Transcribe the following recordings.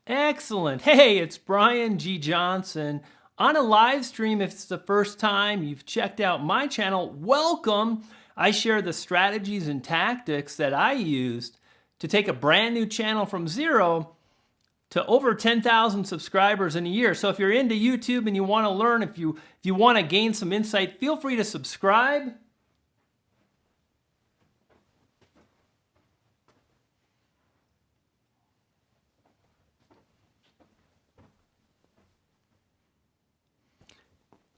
Excellent. Hey, it's Brian G. Johnson on a live stream. If it's the first time you've checked out my channel, welcome. I share the strategies and tactics that I used to take a brand new channel from zero to over 10,000 subscribers in a year. So if you're into YouTube and you want to learn, if you want to gain some insight, feel free to subscribe.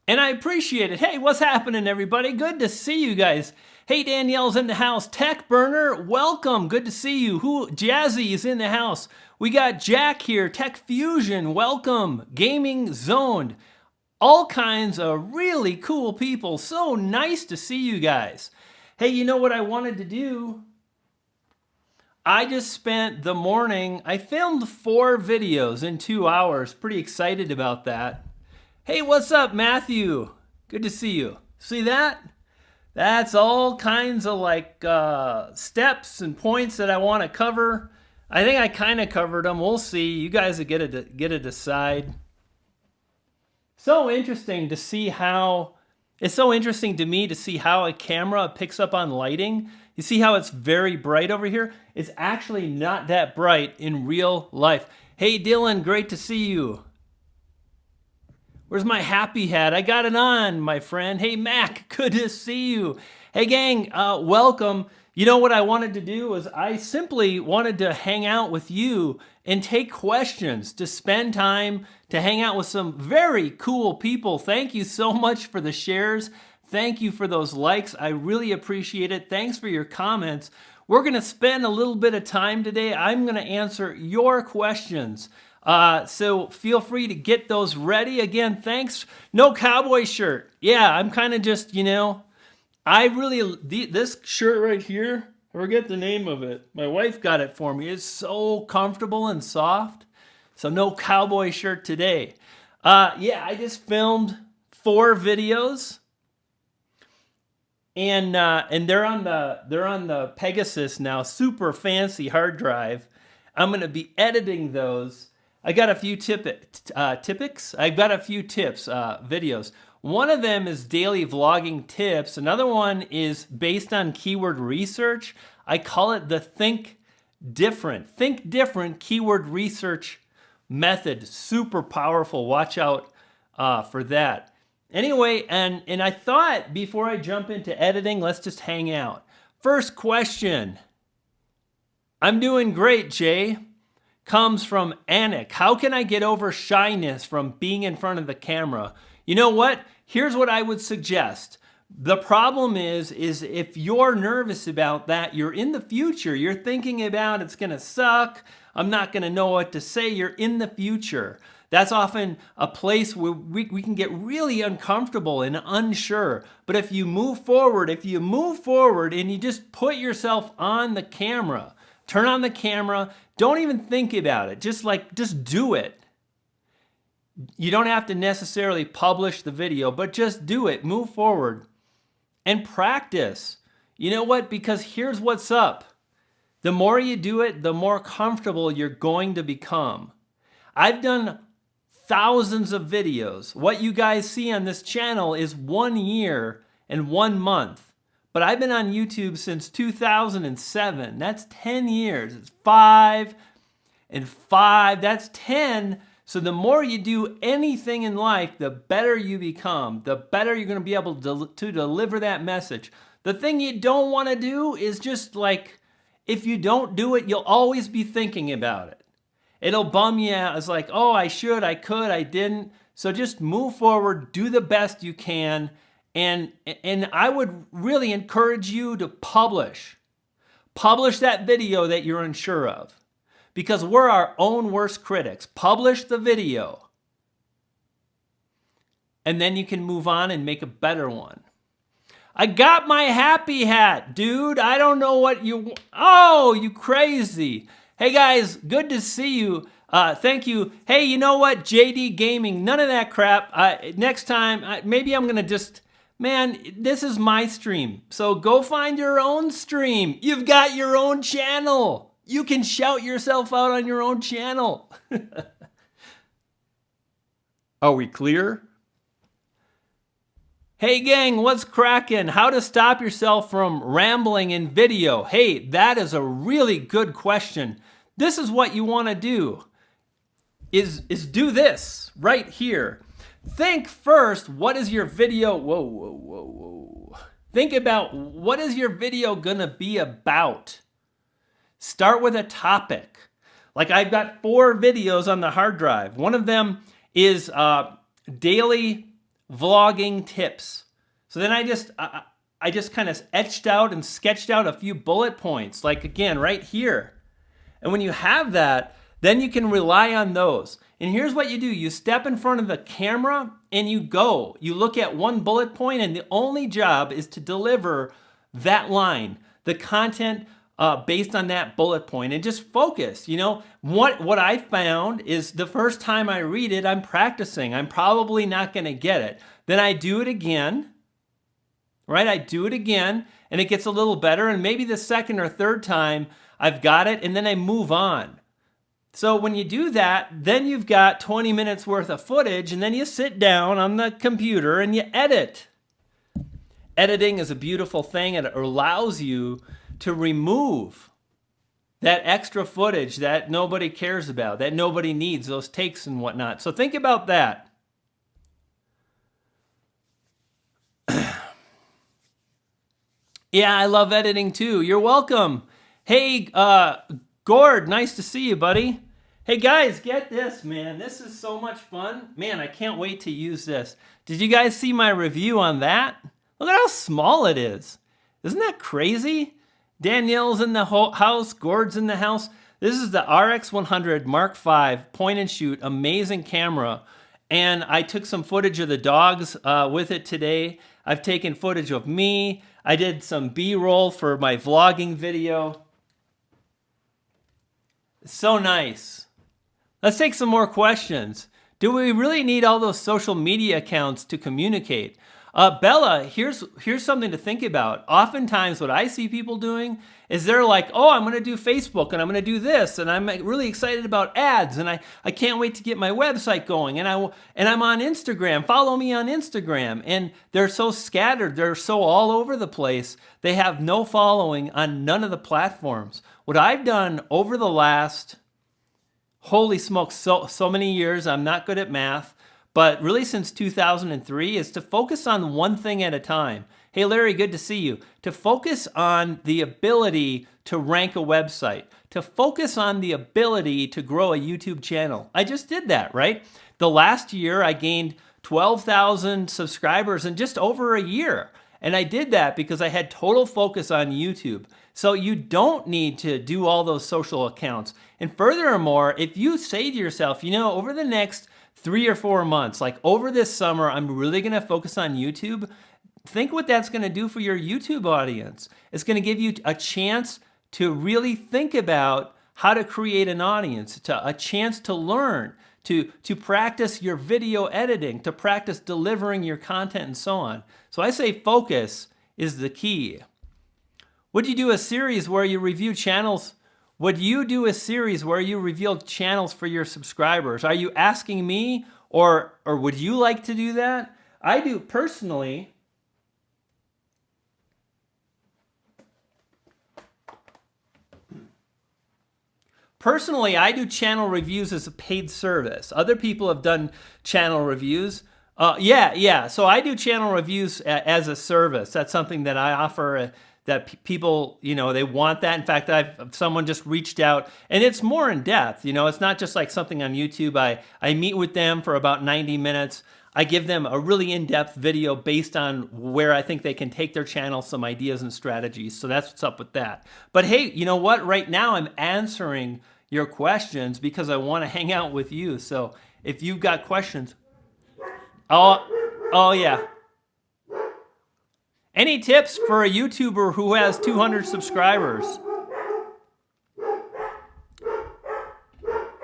And I appreciate it. Hey, what's happening, everybody? Good to see you guys. Hey, Danielle's in the house. Tech Burner, welcome. Good to see you. Jazzy is in the house. We got Jack here. Tech Fusion, welcome. Gaming Zoned. All kinds of really cool people. So nice to see you guys. Hey, you know what I wanted to do? I just spent the morning, I filmed 4 videos in 2 hours. Pretty excited about that. Hey, what's up, Matthew? Good to see you. See that? That's all kinds of like steps and points that I want to cover. I think I kind of covered them. We'll see. You guys get to decide. So interesting to see how, it's so interesting to me to see how a camera picks up on lighting. You see how it's very bright over here? It's actually not that bright in real life. Hey, Dylan, great to see you. Where's my happy hat? I got it on, my friend. Hey, Mac, good to see you. Hey, gang, welcome. You know what I wanted to do was I simply wanted to hang out with you and take questions, to spend time, to hang out with some very cool people. Thank you so much for the shares. Thank you for those likes. I really appreciate it. Thanks for your comments. We're going to spend a little bit of time today. I'm going to answer your questions. So feel free to get those ready. Again, thanks. No cowboy shirt. Yeah, I'm kind of just, this shirt right here, I forget the name of it. My wife got it for me. It's so comfortable and soft. So no cowboy shirt today. Yeah, I just filmed 4 videos. And they're on the Pegasus now, super fancy hard drive. I'm going to be editing those. I got a few tips, videos. One of them is daily vlogging tips. Another one is based on keyword research. I call it the Think Different keyword research method. Super powerful. Watch out for that. Anyway, and I thought before I jump into editing, let's just hang out. First question. I'm doing great, Jay. Comes from Anik. How can I get over shyness from being in front of the camera? You know what? Here's what I would suggest. The problem is if you're nervous about that, you're in the future. You're thinking about it's going to suck. I'm not going to know what to say. You're in the future. That's often a place where we can get really uncomfortable and unsure. But if you move forward and you just put yourself on the camera, turn on the camera, don't even think about it. Just do it. You don't have to necessarily publish the video, but just do it. Move forward and practice. You know what? Because here's what's up. The more you do it, the more comfortable you're going to become. I've done thousands of videos. What you guys see on this channel is 1 year and 1 month. But I've been on YouTube since 2007. That's 10 years. It's 5 and 5. That's 10. So the more you do anything in life, the better you become. The better you're going to be able to deliver that message. The thing you don't want to do is just like, if you don't do it, you'll always be thinking about it. It'll bum you out. It's like, oh, I should, I could, I didn't. So just move forward, do the best you can. And I would really encourage you to publish. Publish that video that you're unsure of. Because we're our own worst critics. Publish the video. And then you can move on and make a better one. I got my happy hat, dude. I don't know what you... Oh, you crazy. Hey, guys, good to see you. Thank you. Hey, you know what? JD Gaming, none of that crap. Next time, maybe I'm going to just... Man, this is my stream. So go find your own stream. You've got your own channel. You can shout yourself out on your own channel. Are we clear? Hey gang, what's cracking? How to stop yourself from rambling in video? Hey, that is a really good question. This is what you want to do. Is do this right here. Think first, what is your video? Whoa. Think about what is your video gonna be about? Start with a topic. Like I've got 4 videos on the hard drive. One of them is daily vlogging tips. So then I just kind of etched out and sketched out a few bullet points, like again, right here. And when you have that, then you can rely on those. And here's what you do. You step in front of the camera and you go. You look at one bullet point and the only job is to deliver that line, the content based on that bullet point, and just focus. You know, what I found is the first time I read it, I'm practicing. I'm probably not going to get it. Then I do it again, right? I do it again and it gets a little better. And maybe the second or third time I've got it and then I move on. So when you do that, then you've got 20 minutes worth of footage and then you sit down on the computer and you edit. Editing is a beautiful thing. It allows you to remove that extra footage that nobody cares about, that nobody needs, those takes and whatnot. So think about that. Yeah, I love editing too. You're welcome. Hey, Gord, nice to see you, buddy. Hey guys, get this, man. This is so much fun. Man, I can't wait to use this. Did you guys see my review on that? Look at how small it is. Isn't that crazy? Danielle's in the house, Gord's in the house. This is the RX100 Mark V point and shoot, amazing camera. And I took some footage of the dogs with it today. I've taken footage of me. I did some B-roll for my vlogging video. So nice. Let's take some more questions. Do we really need all those social media accounts to communicate? Bella, here's something to think about. Oftentimes what I see people doing is they're like, oh, I'm going to do Facebook and I'm going to do this and I'm really excited about ads and I can't wait to get my website going and I'm on Instagram. Follow me on Instagram. And they're so scattered. They're so all over the place. They have no following on none of the platforms. What I've done over the last, holy smokes, so many years, I'm not good at math, but really since 2003, is to focus on one thing at a time. Hey Larry, good to see you. To focus on the ability to rank a website, to focus on the ability to grow a YouTube channel. I just did that, right? The last year I gained 12,000 subscribers in just over a year. And I did that because I had total focus on YouTube. So you don't need to do all those social accounts. And furthermore, if you say to yourself, you know, over the next 3 or 4 months, like over this summer, I'm really going to focus on YouTube. Think what that's going to do for your YouTube audience. It's going to give you a chance to really think about how to create an audience, a chance to learn, to practice your video editing, to practice delivering your content and so on. So I say focus is the key. Would you do a series where you review channels? Would you do a series where you reveal channels for your subscribers? Are you asking me or would you like to do that? I do personally. Personally, I do channel reviews as a paid service. Other people have done channel reviews. Yeah. So I do channel reviews as a service. That's something that I offer that people, you know, they want that. In fact, someone just reached out and it's more in depth. You know, it's not just like something on YouTube. I meet with them for about 90 minutes. I give them a really in-depth video based on where I think they can take their channel, some ideas and strategies. So that's what's up with that. But hey, you know what? Right now I'm answering your questions because I want to hang out with you. So if you've got questions, oh yeah. Any tips for a YouTuber who has 200 subscribers?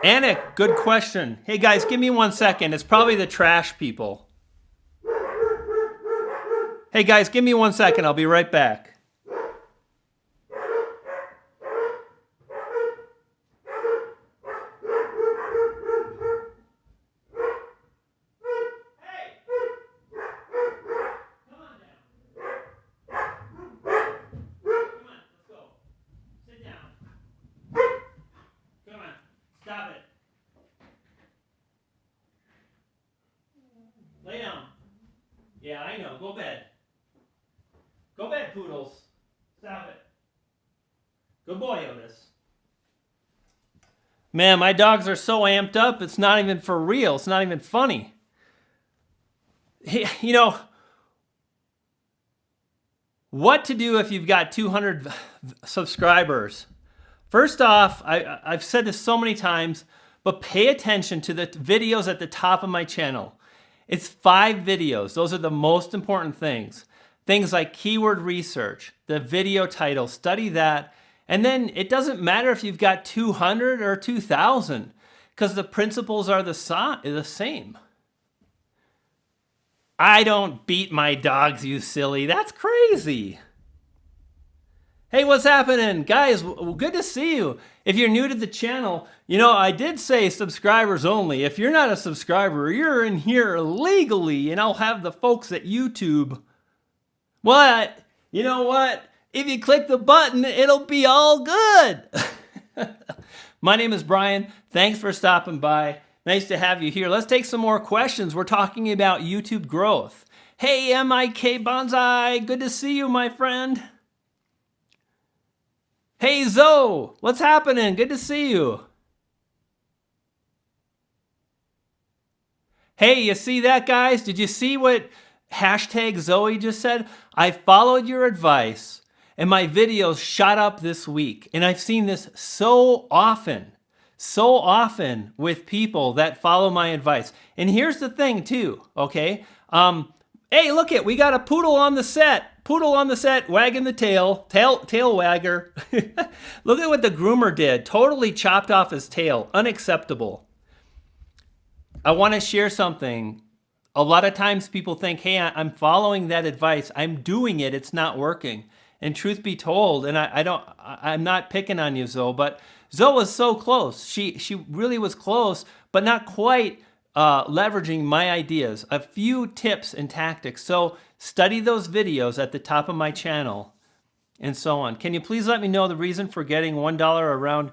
Anik, good question. Hey guys, give me 1 second. It's probably the trash people. Hey guys, give me 1 second. I'll be right back. I know. Go bed. Go bed, poodles. Stop it. Good boy, Otis. Man, my dogs are so amped up, it's not even for real. It's not even funny. Hey, you know, what to do if you've got 200 subscribers? First off, I've said this so many times, but pay attention to the videos at the top of my channel. It's 5 videos. Those are the most important things. Things like keyword research, the video title, study that. And then it doesn't matter if you've got 200 or 2,000 because the principles are the same. I don't beat my dogs, you silly. That's crazy. Hey, what's happening? Guys, good to see you. If you're new to the channel, you know, I did say subscribers only. If you're not a subscriber, you're in here illegally, and I'll have the folks at YouTube. What? You know what? If you click the button, it'll be all good. My name is Brian. Thanks for stopping by. Nice to have you here. Let's take some more questions. We're talking about YouTube growth. Hey, M.I.K. Bonsai. Good to see you, my friend. Hey, Zoe. What's happening? Good to see you. Hey, you see that, guys? Did you see what hashtag Zoe just said? I followed your advice, and my videos shot up this week. And I've seen this so often with people that follow my advice. And here's the thing too, okay? Hey, look it, we got a poodle on the set. Poodle on the set, wagging the tail wagger. Look at what the groomer did. Totally chopped off his tail. Unacceptable. I want to share something. A lot of times people think, hey, I'm following that advice. I'm doing it. It's not working. And truth be told, and I'm not picking on you, Zoe, but Zoe was so close. She really was close, but not quite leveraging my ideas. A few tips and tactics. So study those videos at the top of my channel and so on. Can you please let me know the reason for getting $1 around?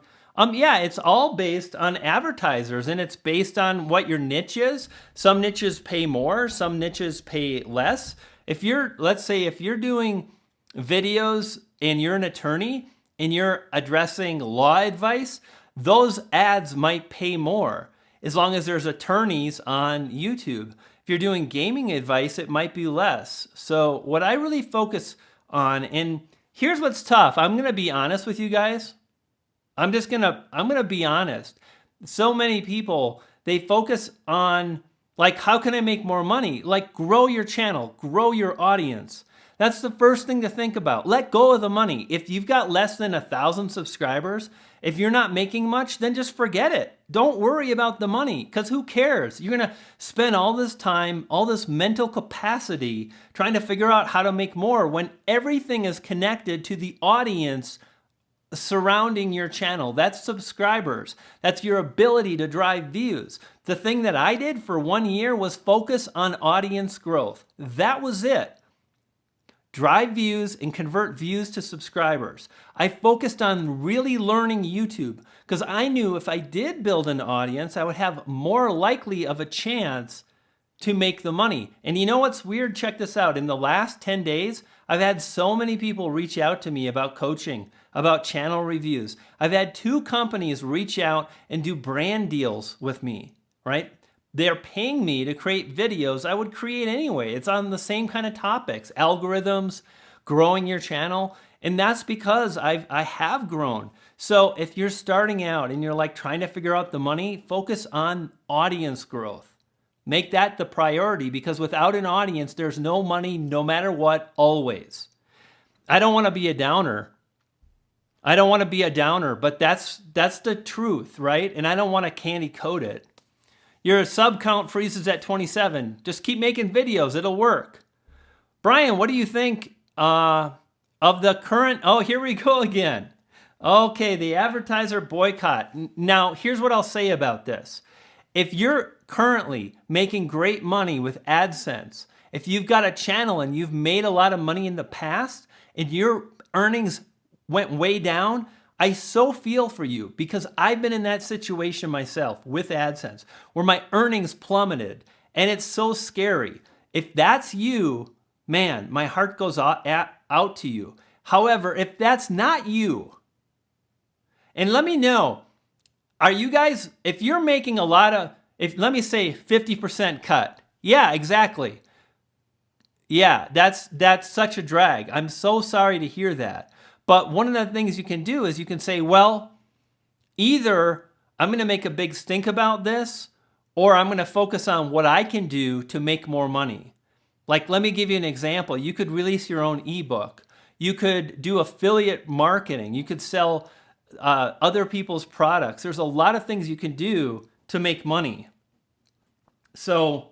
Yeah, it's all based on advertisers, and it's based on what your niche is. Some niches pay more, some niches pay less. Let's say if you're doing videos and you're an attorney and you're addressing law advice, those ads might pay more as long as there's attorneys on YouTube. If you're doing gaming advice, it might be less. So what I really focus on, and here's what's tough. I'm going to be honest with you guys. I'm going to be honest. So many people, they focus on like, how can I make more money? Like, grow your channel, grow your audience. That's the first thing to think about. Let go of the money. If you've got less than 1,000 subscribers, if you're not making much, then just forget it. Don't worry about the money, because who cares? You're going to spend all this time, all this mental capacity trying to figure out how to make more when everything is connected to the audience surrounding your channel. That's subscribers. That's your ability to drive views. The thing that I did for 1 year was focus on audience growth. That was it. Drive views and convert views to subscribers. I focused on really learning YouTube because I knew if I did build an audience, I would have more likely of a chance to make the money. And you know what's weird? Check this out. In the last 10 days, I've had so many people reach out to me about coaching, about channel reviews. I've had 2 companies reach out and do brand deals with me, right? They're paying me to create videos I would create anyway. It's on the same kind of topics, algorithms, growing your channel. And that's because I have grown. So if you're starting out and you're like trying to figure out the money, focus on audience growth. Make that the priority, because without an audience, there's no money no matter what, always. I don't want to be a downer. But that's the truth, right? And I don't want to candy coat it. Your sub count freezes at 27. Just keep making videos. It'll work. Brian, what do you think of the current... Oh, here we go again. Okay, the advertiser boycott. Now, here's what I'll say about this. If you're currently making great money with AdSense, if you've got a channel and you've made a lot of money in the past and your earnings went way down, I so feel for you, because I've been in that situation myself with AdSense where my earnings plummeted, and it's so scary. If that's you, man, my heart goes out to you. However, if that's not you, and let me know, are you guys, if you're making a lot of, if let me say 50% cut. Yeah, exactly. Yeah, that's such a drag. I'm so sorry to hear that. But one of the things you can do is you can say, well, either I'm going to make a big stink about this, or I'm going to focus on what I can do to make more money. Like, let me give you an example. You could release your own ebook. You could do affiliate marketing. You could sell other people's products. There's a lot of things you can do to make money. So,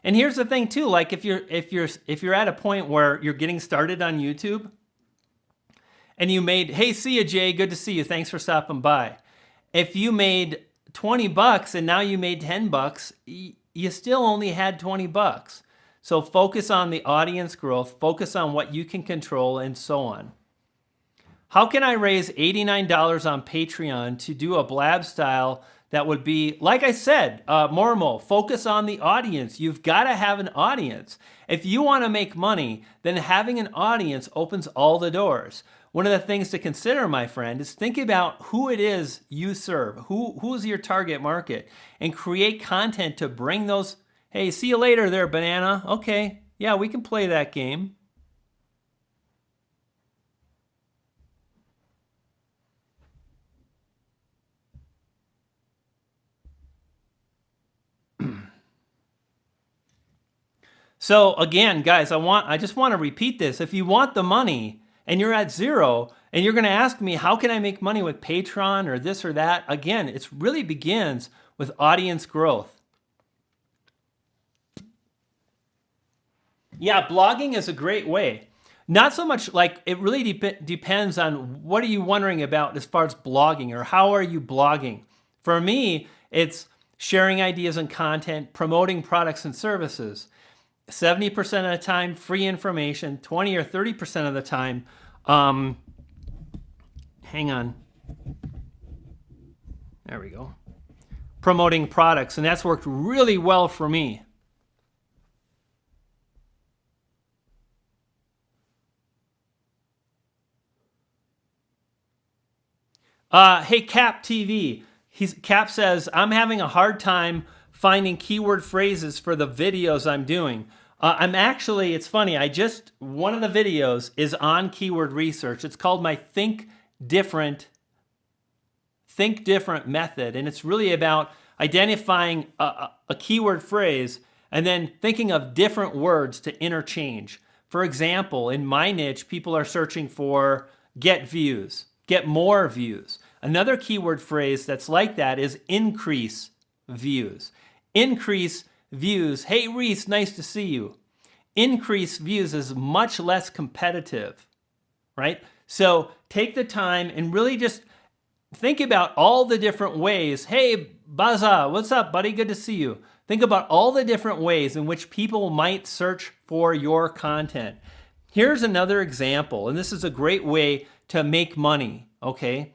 and here's the thing too. Like, if you're at a point where you're getting started on YouTube, and you made, hey, see you, Jay. Good to see you. Thanks for stopping by. If you made 20 bucks and now you made 10 bucks, you still only had 20 bucks. So focus on the audience growth, focus on what you can control, and so on. How can I raise $89 on Patreon to do a blab style that would be, like I said, Mormo, focus on the audience. You've got to have an audience. If you want to make money, then having an audience opens all the doors. One of the things to consider, my friend, is think about who it is you serve. Who's your target market? And create content to bring those, hey, see you later there, banana. Okay, yeah, we can play that game. So again, guys, I just want to repeat this. If you want the money and you're at zero and you're going to ask me, how can I make money with Patreon or this or that? Again, it really begins with audience growth. Yeah, blogging is a great way. Not so much like, it really depends on what are you wondering about as far as blogging, or how are you blogging? For me, it's sharing ideas and content, promoting products and services. 70% of the time, free information. 20 or 30% of the time, hang on. There we go. Promoting products, and that's worked really well for me. Hey, Cap TV. Cap says, I'm having a hard time finding keyword phrases for the videos I'm doing. I'm actually, it's funny, one of the videos is on keyword research. It's called my Think Different method. And it's really about identifying a keyword phrase and then thinking of different words to interchange. For example, in my niche, people are searching for get views, get more views. Another keyword phrase that's like that is increase views. Increase views. Hey, Reese, nice to see you. Increase views is much less competitive, right? So take the time and really just think about all the different ways. Hey, Baza, what's up, buddy? Good to see you. Think about all the different ways in which people might search for your content. Here's another example, and this is a great way to make money, okay?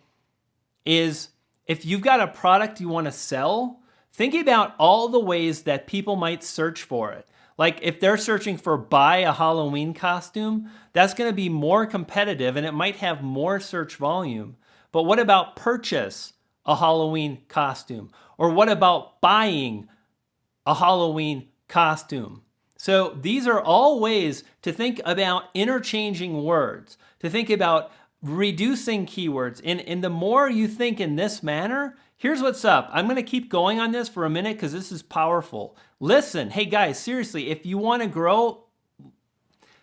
Is if you've got a product you want to sell, think about all the ways that people might search for it. Like if they're searching for buy a Halloween costume, that's going to be more competitive and it might have more search volume. But what about purchase a Halloween costume? Or what about buying a Halloween costume? So these are all ways to think about interchanging words, to think about reducing keywords. And the more you think in this manner, here's what's up. I'm going to keep going on this for a minute because this is powerful. Listen, hey guys, seriously, if you want to grow,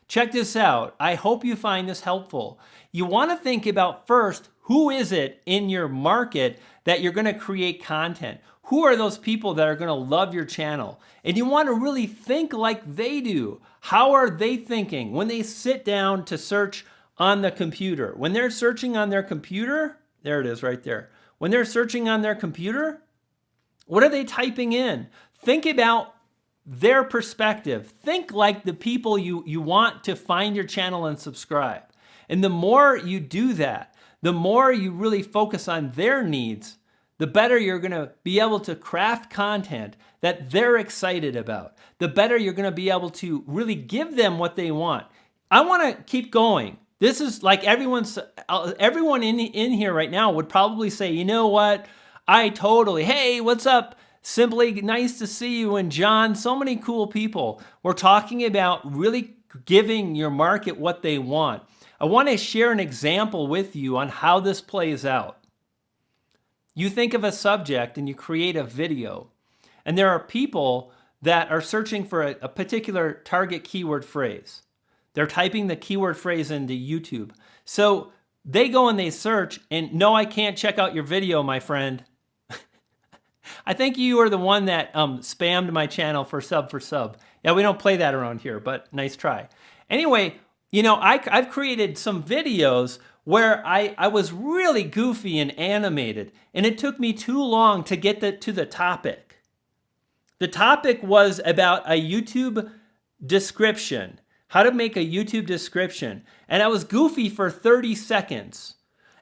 check this out. I hope you find this helpful. You want to think about first, who is it in your market that you're going to create content? Who are those people that are going to love your channel? And you want to really think like they do. How are they thinking when they sit down to search on the computer? When they're searching on their computer, there it is right there. When they're searching on their computer, what are they typing in? Think about their perspective. Think like the people you want to find your channel and subscribe. And the more you do that, the more you really focus on their needs, the better you're going to be able to craft content that they're excited about, the better you're going to be able to really give them what they want. I want to keep going. This is like everyone in here right now would probably say, you know what? Hey, what's up? Simply nice to see you. And John, so many cool people. We're talking about really giving your market what they want. I want to share an example with you on how this plays out. You think of a subject and you create a video, and there are people that are searching for a particular target keyword phrase. They're typing the keyword phrase into YouTube. So they go and they search, and no, I can't check out your video, my friend. I think you are the one that spammed my channel for sub. Yeah, we don't play that around here, but nice try. Anyway, you know, I've created some videos where I was really goofy and animated, and it took me too long to get to the topic. The topic was about a YouTube description, how to make a YouTube description, and I was goofy for 30 seconds.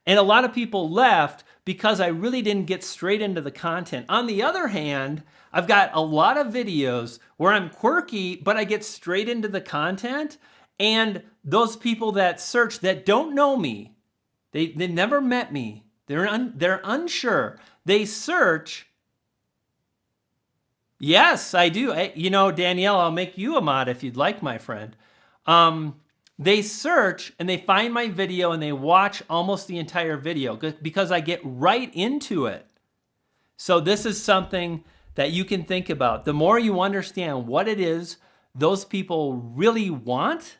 And a lot of people left because I really didn't get straight into the content. On the other hand, I've got a lot of videos where I'm quirky, but I get straight into the content. And those people that search that don't know me, they never met me, they're unsure. They search. Yes, I do. You know, Danielle, I'll make you a mod if you'd like, my friend. They search and they find my video and they watch almost the entire video because I get right into it. So this is something that you can think about. The more you understand what it is those people really want,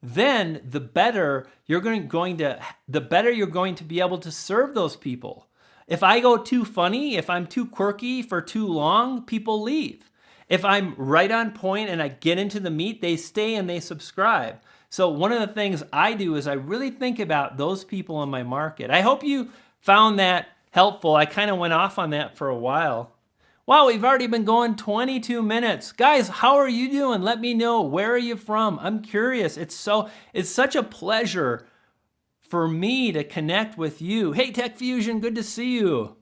then the better you're going to be able to serve those people. If I go too funny, if I'm too quirky for too long, people leave. If I'm right on point and I get into the meat, they stay and they subscribe. So one of the things I do is I really think about those people in my market. I hope you found that helpful. I kind of went off on that for a while. Wow, we've already been going 22 minutes. Guys, how are you doing? Let me know. Where are you from? I'm curious. It's such a pleasure for me to connect with you. Hey, Tech Fusion, good to see you.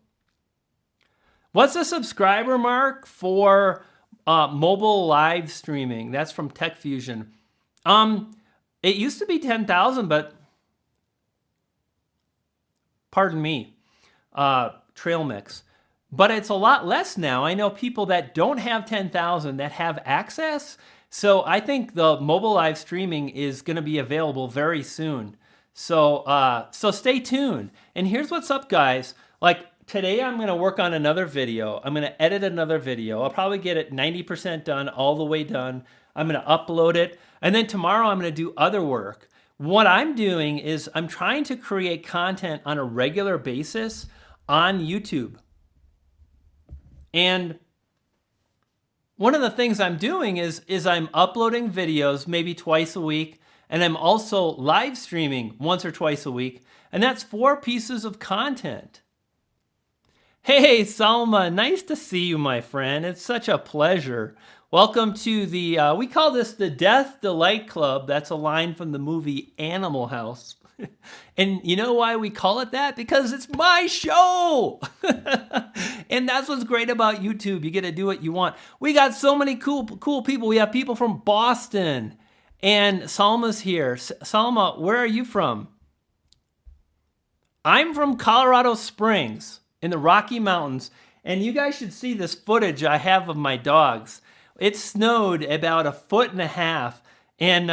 What's the subscriber mark for mobile live streaming? That's from Tech Fusion. It used to be 10,000, but pardon me, trail mix. But it's a lot less now. I know people that don't have 10,000 that have access. So I think the mobile live streaming is going to be available very soon. So stay tuned. And here's what's up, guys. Like today, I'm going to work on another video. I'm going to edit another video. I'll probably get it 90% done, all the way done. I'm going to upload it. And then tomorrow, I'm going to do other work. What I'm doing is I'm trying to create content on a regular basis on YouTube. And one of the things I'm doing is I'm uploading videos maybe twice a week, and I'm also live streaming once or twice a week, and that's 4 pieces of content. Hey, Salma, nice to see you, my friend. It's such a pleasure. Welcome to the, we call this the Death Delight Club. That's a line from the movie Animal House. And you know why we call it that? Because it's my show. And that's what's great about YouTube. You get to do what you want. We got so many cool people. We have people from Boston. And Salma's here. Salma, where are you from? I'm from Colorado Springs in the Rocky Mountains. And you guys should see this footage I have of my dogs. It snowed about 1.5 feet. And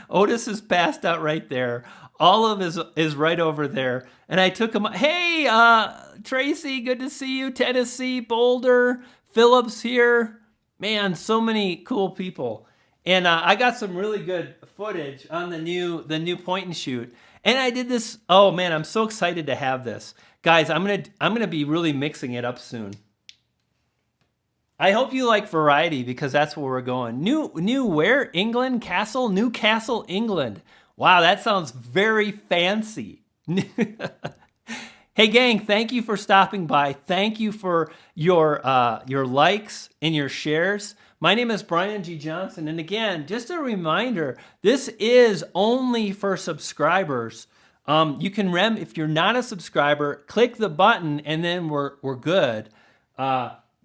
Otis is passed out right there. Olive is right over there. And I took him. Hey, Tracy, good to see you. Tennessee, Boulder, Phillips here. Man, so many cool people. And I got some really good footage on the new point and shoot. And I did this. Oh man, I'm so excited to have this, guys. I'm gonna be really mixing it up soon. I hope you like variety because that's where we're going. New where? England? Castle? Newcastle, England. Wow, that sounds very fancy. Hey gang, thank you for stopping by. Thank you for your likes and your shares. My name is Brian G. Johnson, and again, just a reminder, this is only for subscribers. You can if you're not a subscriber, click the button and then we're good.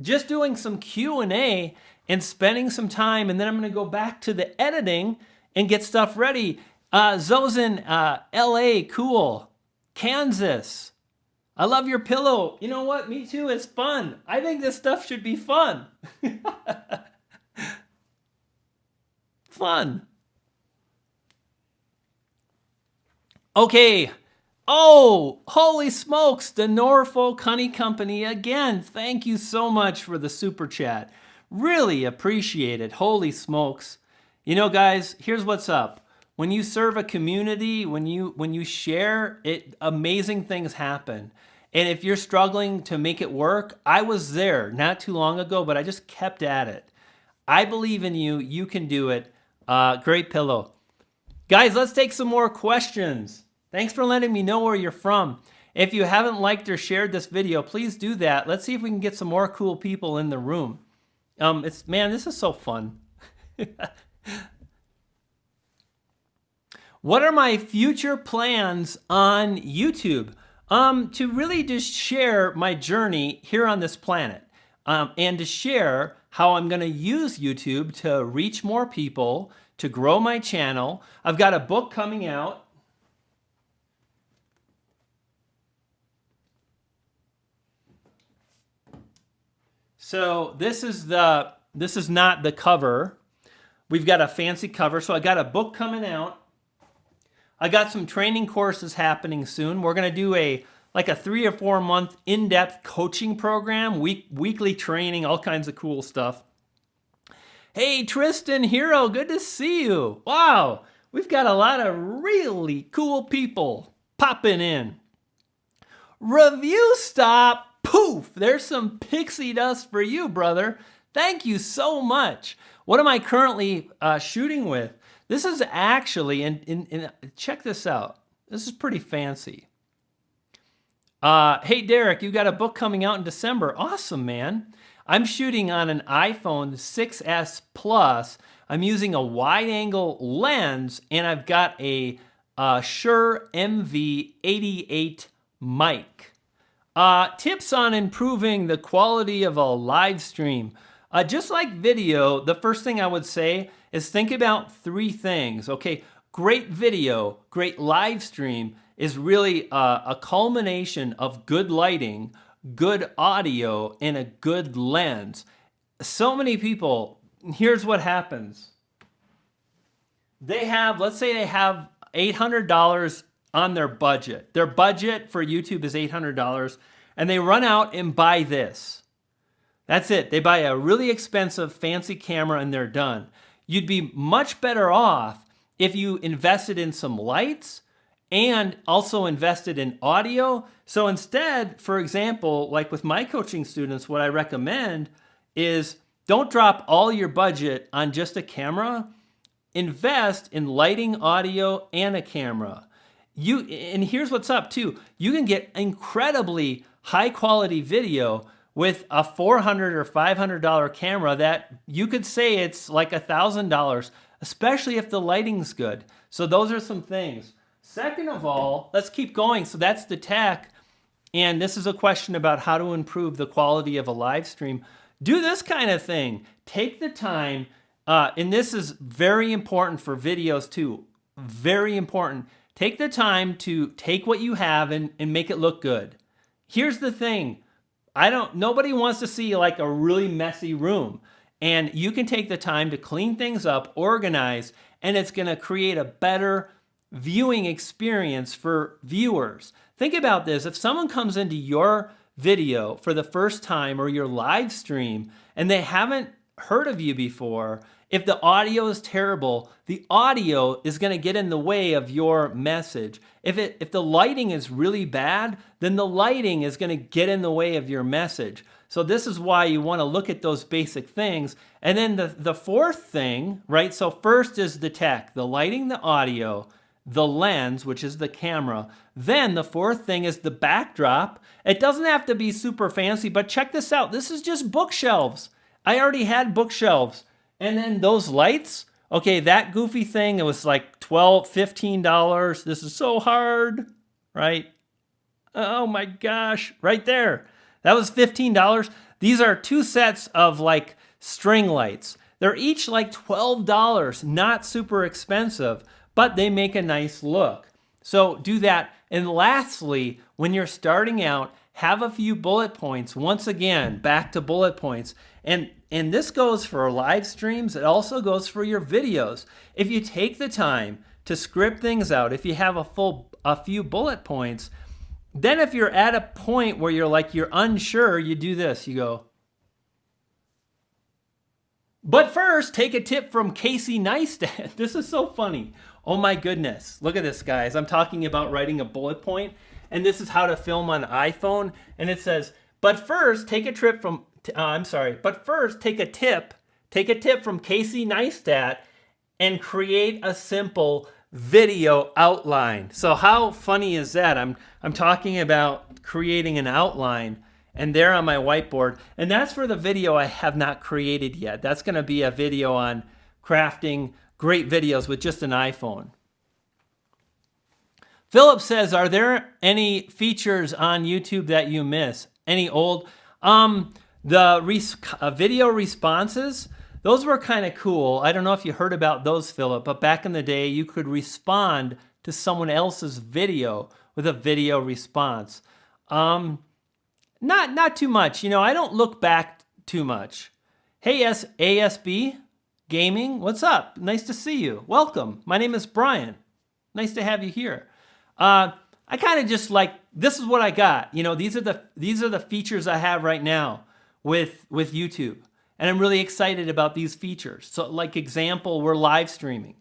Just doing some Q&A and spending some time, and then I'm going to go back to the editing and get stuff ready. Zozen, LA, cool. Kansas, I love your pillow. You know what? Me too. It's fun. I think this stuff should be fun. Fun. Okay. Oh, holy smokes. The Norfolk Honey Company again. Thank you so much for the super chat. Really appreciate it. Holy smokes. You know, guys, here's what's up. When you serve a community, when you share it, amazing things happen. And if you're struggling to make it work, I was there not too long ago, but I just kept at it. I believe in you. You can do it. Great pillow. Guys, let's take some more questions. Thanks for letting me know where you're from. If you haven't liked or shared this video, please do that. Let's see if we can get some more cool people in the room. Man, this is so fun. What are my future plans on YouTube? To really just share my journey here on this planet, and to share how I'm going to use YouTube to reach more people, to grow my channel. I've got a book coming out. So this is not the cover. We've got a fancy cover. So I got a book coming out. I got some training courses happening soon. We're going to do a 3 or 4 month in-depth coaching program, weekly training, all kinds of cool stuff. Hey, Tristan Hero, good to see you. Wow, we've got a lot of really cool people popping in. Review stop. Poof, there's some pixie dust for you, brother. Thank you so much. What am I currently shooting with? This is actually, and check this out. This is pretty fancy. Hey, Derek, you got a book coming out in December. Awesome, man. I'm shooting on an iPhone 6S Plus. I'm using a wide-angle lens, and I've got a Shure MV88 mic. Tips on improving the quality of a live stream. Just like video, the first thing I would say is think about 3 things. Okay, great video, great live stream is really a culmination of good lighting, good audio, and a good lens. So many people, here's what happens. They have, let's say they have $800 on their budget. Their budget for YouTube is $800, and they run out and buy this. That's it. They buy a really expensive, fancy camera and they're done. You'd be much better off if you invested in some lights and also invested in audio. So instead, for example, like with my coaching students, what I recommend is don't drop all your budget on just a camera. Invest in lighting, audio, and a camera. And here's what's up too. You can get incredibly high quality video with a $400 or $500 camera that you could say it's like $1,000, especially if the lighting's good. So those are some things. Second of all, let's keep going. So that's the tech. And this is a question about how to improve the quality of a live stream. Do this kind of thing. Take the time, and this is very important for videos too. Very important. Take the time to take what you have and make it look good. Here's the thing. Nobody wants to see like a really messy room. And you can take the time to clean things up, organize, and it's going to create a better viewing experience for viewers. Think about this. If someone comes into your video for the first time or your live stream and they haven't heard of you before, if the audio is terrible, the audio is going to get in the way of your message. If the lighting is really bad, then the lighting is going to get in the way of your message. So this is why you want to look at those basic things. And then the fourth thing, right? So first is the tech, the lighting, the audio, the lens, which is the camera. Then the fourth thing is the backdrop. It doesn't have to be super fancy, but check this out. This is just bookshelves. I already had bookshelves. And then those lights Okay, that goofy thing, it was like $12, $15. This is so hard, right? Oh my gosh, right there. That was $15. These are two sets of like string lights. They're each like $12, not super expensive, but they make a nice look. So do that. And lastly, when you're starting out, have a few bullet points. Once again, back to bullet points. And this goes for live streams. It also goes for your videos. If you take the time to script things out, if you have a few bullet points, then if you're at a point where you're unsure, you do this. You go, but first, take a tip from Casey Neistat. This is so funny. Oh my goodness. Look at this, guys. I'm talking about writing a bullet point, and this is how to film on iPhone. And it says, but first, take a tip from Casey Neistat and create a simple video outline. So how funny is that? I'm talking about creating an outline, and there on my whiteboard, and that's for the video I have not created yet. That's going to be a video on crafting great videos with just an iPhone. Philip says, are there any features on YouTube that you miss? Any old? The video responses, those were kind of cool. I don't know if you heard about those, Philip, but back in the day, you could respond to someone else's video with a video response. Not too much. You know, I don't look back too much. Hey, ASB Gaming, what's up? Nice to see you. Welcome. My name is Brian. Nice to have you here. I kind of just like, this is what I got. You know, these are the features I have right now with YouTube. And I'm really excited about these features. So like example, we're live streaming.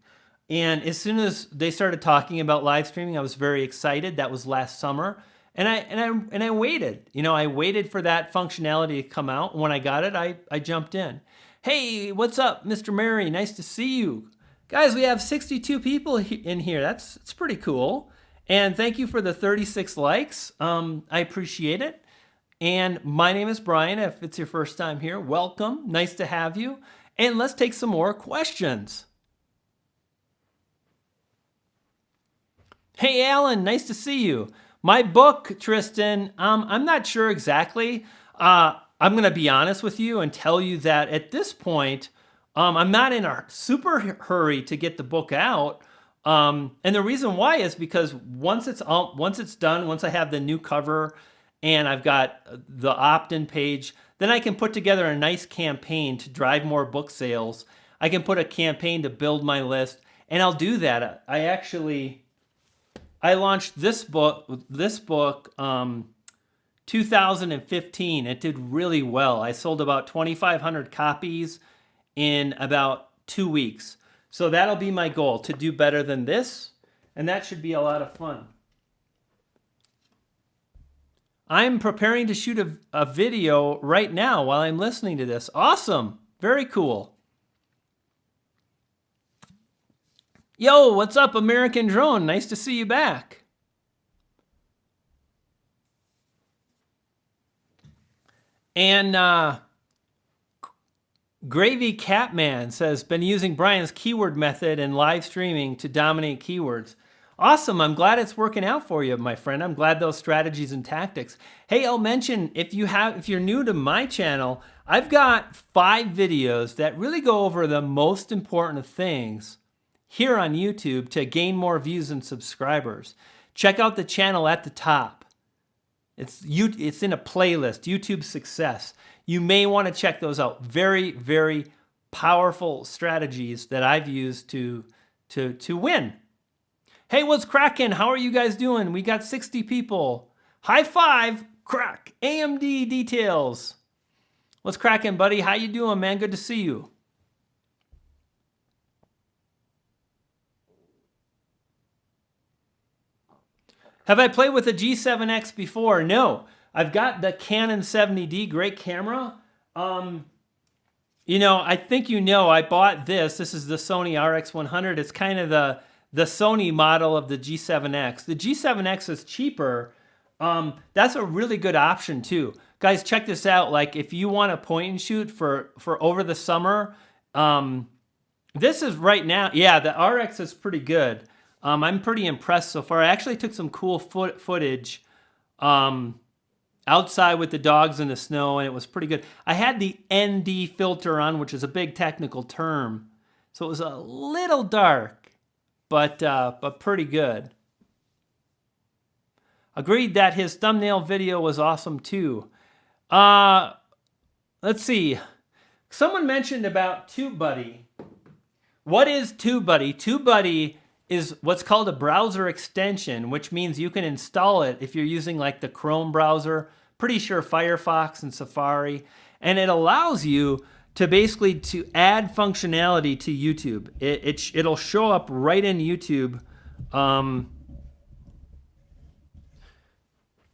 And as soon as they started talking about live streaming, I was very excited. That was last summer. And I waited. You know, I waited for that functionality to come out. When I got it, I jumped in. Hey, what's up, Mr. Murray? Nice to see you. Guys, we have 62 people in here. It's pretty cool. And thank you for the 36 likes. I appreciate it. And my name is Brian. If it's your first time here, welcome. Nice to have you. And let's take some more questions. Hey, Alan, nice to see you. My book, Tristan, I'm not sure exactly. I'm going to be honest with you and tell you that at this point, I'm not in a super hurry to get the book out. And the reason why is because once it's done, once I have the new cover and I've got the opt-in page, then I can put together a nice campaign to drive more book sales. I can put a campaign to build my list, and I'll do that. I launched this book 2015. It did really well. I sold about 2,500 copies in about 2 weeks. So that'll be my goal, to do better than this, and that should be a lot of fun. I'm preparing to shoot a video right now while I'm listening to this. Awesome. Very cool. Yo, what's up, American Drone? Nice to see you back. And Gravy Catman says, been using Brian's keyword method and live streaming to dominate keywords. Awesome. I'm glad it's working out for you, my friend. I'm glad those strategies and tactics. Hey, I'll mention, if you're new to my channel, I've got 5 videos that really go over the most important things here on YouTube to gain more views and subscribers. Check out the channel at the top. It's in a playlist, YouTube Success. You may want to check those out. Very, very powerful strategies that I've used to win. Hey, what's cracking? How are you guys doing? We got 60 people. High five, crack, AMD details. What's cracking, buddy? How you doing, man? Good to see you. Have I played with a G7X before? No. I've got the Canon 70D, great camera. You know, I think you know, I bought this. This is the Sony RX100. It's kind of the Sony model of the G7X. The G7X is cheaper. That's a really good option too. Guys, check this out. Like if you want to point and shoot for over the summer, This is right now. Yeah, the RX is pretty good. I'm pretty impressed so far. I actually took some cool footage outside with the dogs in the snow, and it was pretty good. I had the ND filter on, which is a big technical term, so it was a little dark, but pretty good. Agreed that his thumbnail video was awesome too. Let's see. Someone mentioned about TubeBuddy. What is TubeBuddy? TubeBuddy is what's called a browser extension, which means you can install it if you're using like the Chrome browser, pretty sure Firefox and Safari, and it allows you to basically to add functionality to YouTube. It'll show up right in YouTube.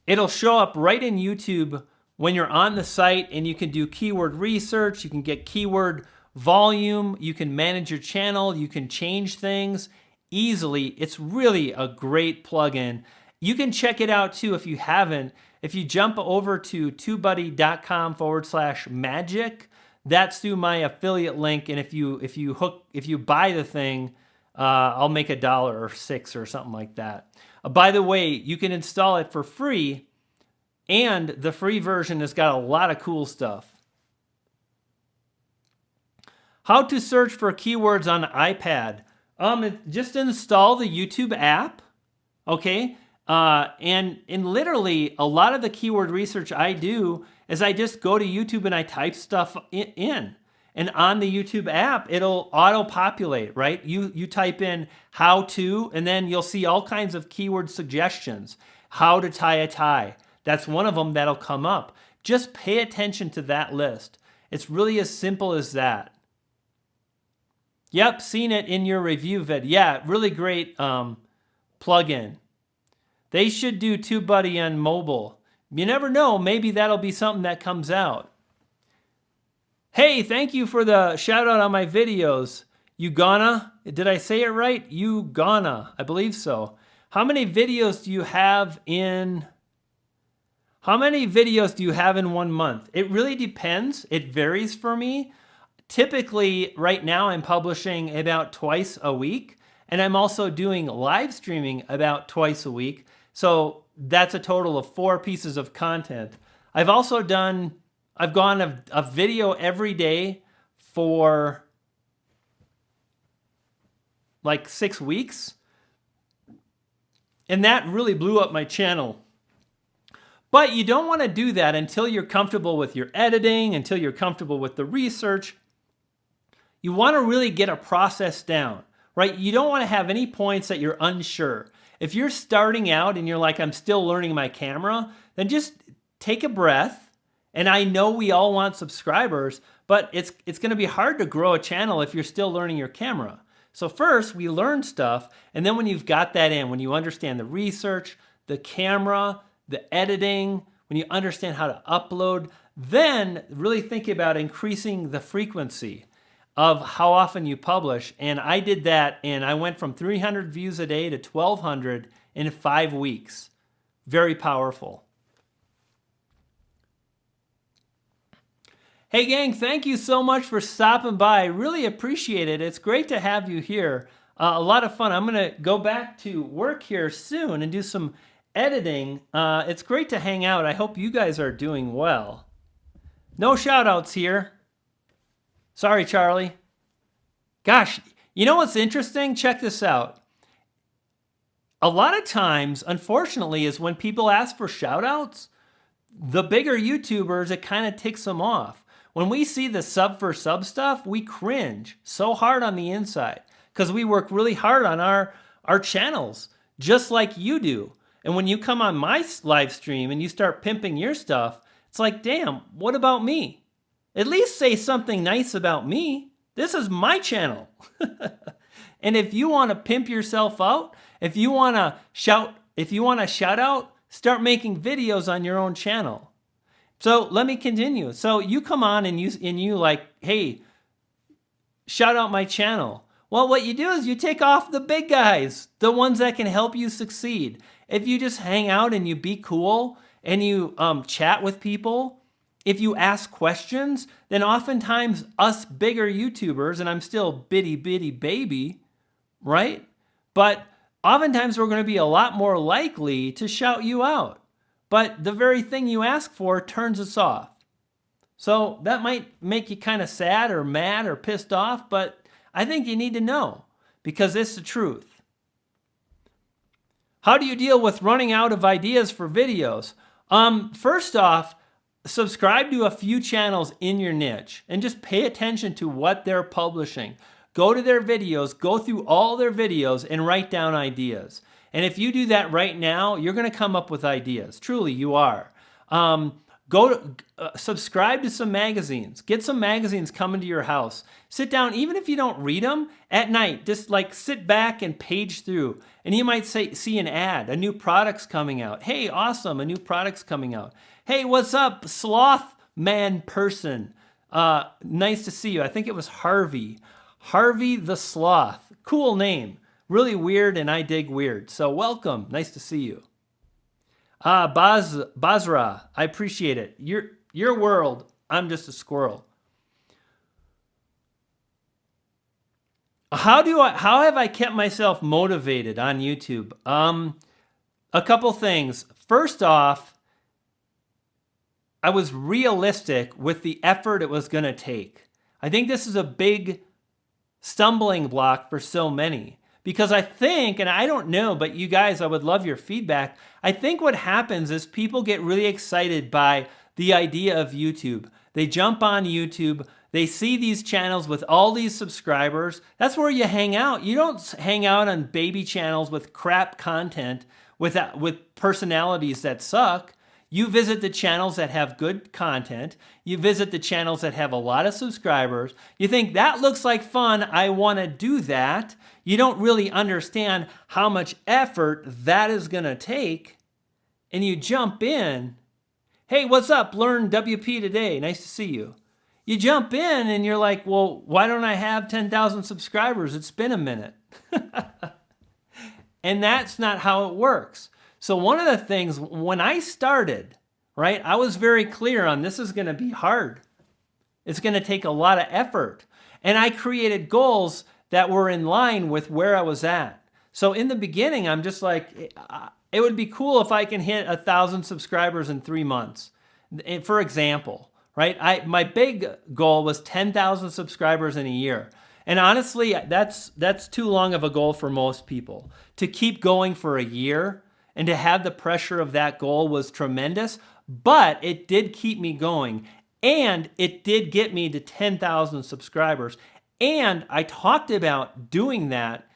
It'll show up right in YouTube when you're on the site, and you can do keyword research, you can get keyword volume, you can manage your channel, you can change things easily. It's really a great plugin. You can check it out too if you haven't. If you jump over to tubebuddy.com/magic, that's through my affiliate link, and if you buy the thing, I'll make $1 or $6 or something like that. By the way, you can install it for free, and the free version has got a lot of cool stuff. How to search for keywords on iPad. Just install the YouTube app, okay? And literally, a lot of the keyword research I do is I just go to YouTube and I type stuff in. And on the YouTube app, it'll auto-populate, right? You type in how to, and then you'll see all kinds of keyword suggestions. How to tie a tie. That's one of them that'll come up. Just pay attention to that list. It's really as simple as that. Yep, seen it in your review vid. Yeah, really great plugin. They should do TubeBuddy on mobile. You never know, maybe that'll be something that comes out. Hey, thank you for the shout out on my videos. Did I say it right? I believe so. How many videos do you have in 1 month? It really depends. It varies for me. Typically, right now I'm publishing about twice a week, and I'm also doing live streaming about twice a week. So that's a total of 4 pieces of content. I've gone a video every day for like 6 weeks, and that really blew up my channel. But you don't want to do that until you're comfortable with your editing, until you're comfortable with the research. You want to really get a process down, right? You don't want to have any points that you're unsure. If you're starting out and you're like, I'm still learning my camera, then just take a breath. And I know we all want subscribers, but it's going to be hard to grow a channel if you're still learning your camera. So first, we learn stuff, and then when you've got that in, when you understand the research, the camera, the editing, when you understand how to upload, then really think about increasing the frequency of how often you publish. And I did that, and I went from 300 views a day to 1,200 in 5 weeks. Very powerful. Hey gang, thank you so much for stopping by. I really appreciate it. It's great to have you here. A lot of fun. I'm going to go back to work here soon and do some editing. It's great to hang out. I hope you guys are doing well. No shout outs here. Sorry, Charlie. Gosh, you know what's interesting? Check this out. A lot of times, unfortunately, is when people ask for shout outs, the bigger YouTubers, it kind of ticks them off. When we see the sub for sub stuff, we cringe so hard on the inside because we work really hard on our channels, just like you do. And when you come on my live stream and you start pimping your stuff, it's like, damn, what about me? At least say something nice about me. This is my channel. And if you want to pimp yourself out, if you want to shout out, start making videos on your own channel. So let me continue. So you come on and you like, hey, shout out my channel. Well, what you do is you take off the big guys, the ones that can help you succeed. If you just hang out and you be cool and you chat with people if you ask questions, then oftentimes us bigger YouTubers, and I'm still bitty baby, right? But oftentimes we're going to be a lot more likely to shout you out. But the very thing you ask for turns us off. So that might make you kind of sad or mad or pissed off, but I think you need to know because it's the truth. How do you deal with running out of ideas for videos? First off, subscribe to a few channels in your niche and just pay attention to what they're publishing. Go to their videos, go through all their videos and write down ideas. And if you do that right now, you're going to come up with ideas. Truly, you are. Subscribe to some magazines. Get some magazines coming to your house. Sit down, even if you don't read them, at night, just like sit back and page through. And you might see an ad, a new product's coming out. Hey, awesome, a new product's coming out. Hey, what's up, sloth man person? Nice to see you. I think it was Harvey. Harvey the Sloth. Cool name. Really weird, and I dig weird. So welcome. Nice to see you. Basra, I appreciate it. Your world, I'm just a squirrel. How have I kept myself motivated on YouTube? A couple things. First off, I was realistic with the effort it was going to take. I think this is a big stumbling block for so many. Because I think, and I don't know, but you guys, I would love your feedback. I think what happens is people get really excited by the idea of YouTube. They jump on YouTube, they see these channels with all these subscribers. That's where you hang out. You don't hang out on baby channels with crap content, with personalities that suck. You visit the channels that have good content. You visit the channels that have a lot of subscribers. You think, that looks like fun. I want to do that. You don't really understand how much effort that is going to take. And you jump in. Hey, what's up? Learn WP today. Nice to see you. You jump in and you're like, well, why don't I have 10,000 subscribers? It's been a minute. And that's not how it works. So one of the things, when I started, right, I was very clear on this is going to be hard. It's going to take a lot of effort. And I created goals that were in line with where I was at. So in the beginning, I'm just like, it would be cool if I can hit 1,000 subscribers in 3 months. For example, right, my big goal was 10,000 subscribers in a year. And honestly, that's too long of a goal for most people. To keep going for a year and to have the pressure of that goal was tremendous, but it did keep me going. And it did get me to 10,000 subscribers. And I talked about doing that.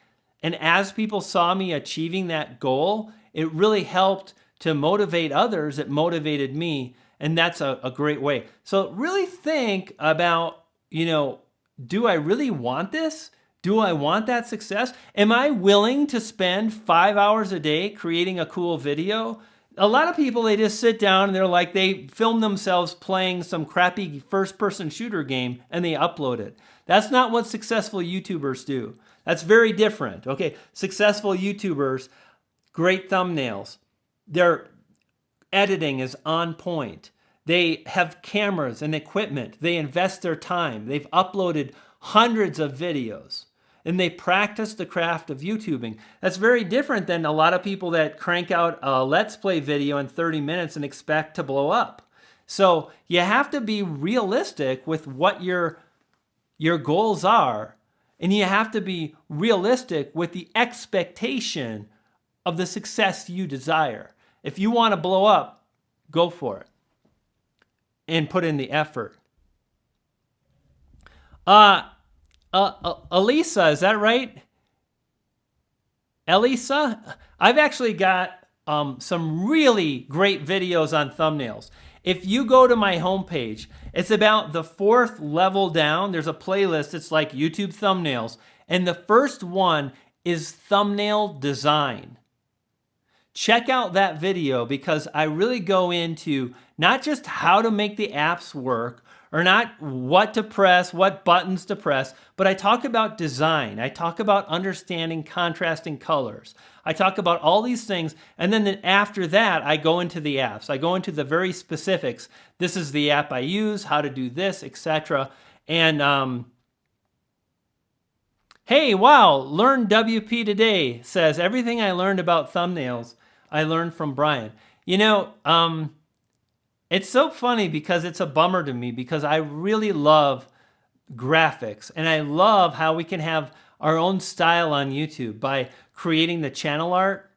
And as people saw me achieving that goal, it really helped to motivate others. It motivated me. And that's a great way. So really think about, do I really want this? Do I want that success? Am I willing to spend 5 hours a day creating a cool video? A lot of people, they just sit down and they're like, they film themselves playing some crappy first-person shooter game and they upload it. That's not what successful YouTubers do. That's very different. Okay, successful YouTubers, great thumbnails. Their editing is on point. They have cameras and equipment. They invest their time. They've uploaded hundreds of videos. And they practice the craft of YouTubing. That's very different than a lot of people that crank out a Let's Play video in 30 minutes and expect to blow up. So you have to be realistic with what your goals are. And you have to be realistic with the expectation of the success you desire. If you want to blow up, go for it. And put in the effort. Elisa, is that right? Elisa? I've actually got some really great videos on thumbnails. If you go to my homepage, it's about the 4th level down. There's a playlist. It's like YouTube thumbnails. And the first one is thumbnail design. Check out that video because I really go into not just how to make the apps work or not what to press, what buttons to press, but I talk about design. I talk about understanding contrasting colors. I talk about all these things, and then after that, I go into the apps. I go into the very specifics. This is the app I use, how to do this, etc. And hey, wow, Learn WP Today says, everything I learned about thumbnails, I learned from Brian. It's so funny because it's a bummer to me because I really love graphics and I love how we can have our own style on YouTube by creating the channel art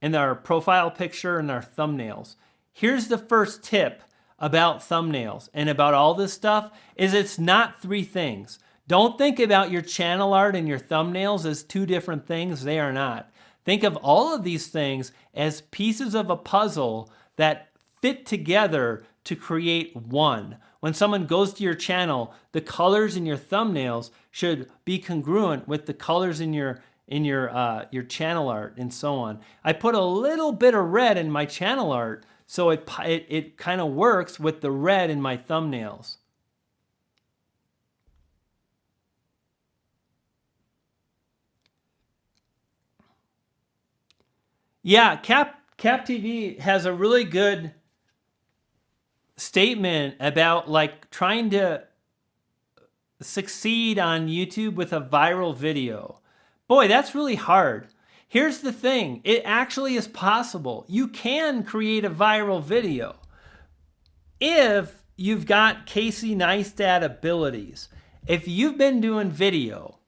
and our profile picture and our thumbnails. Here's the first tip about thumbnails and about all this stuff is it's not three things. Don't think about your channel art and your thumbnails as two different things. They are not. Think of all of these things as pieces of a puzzle that fit together to create one. When someone goes to your channel, the colors in your thumbnails should be congruent with the colors in your channel art and so on. I put a little bit of red in my channel art so it kind of works with the red in my thumbnails. Yeah, Cap TV has a really good statement about like trying to succeed on YouTube with a viral video. Boy, that's really hard. Here's the thing, it actually is possible. You can create a viral video if you've got Casey Neistat abilities. If you've been doing video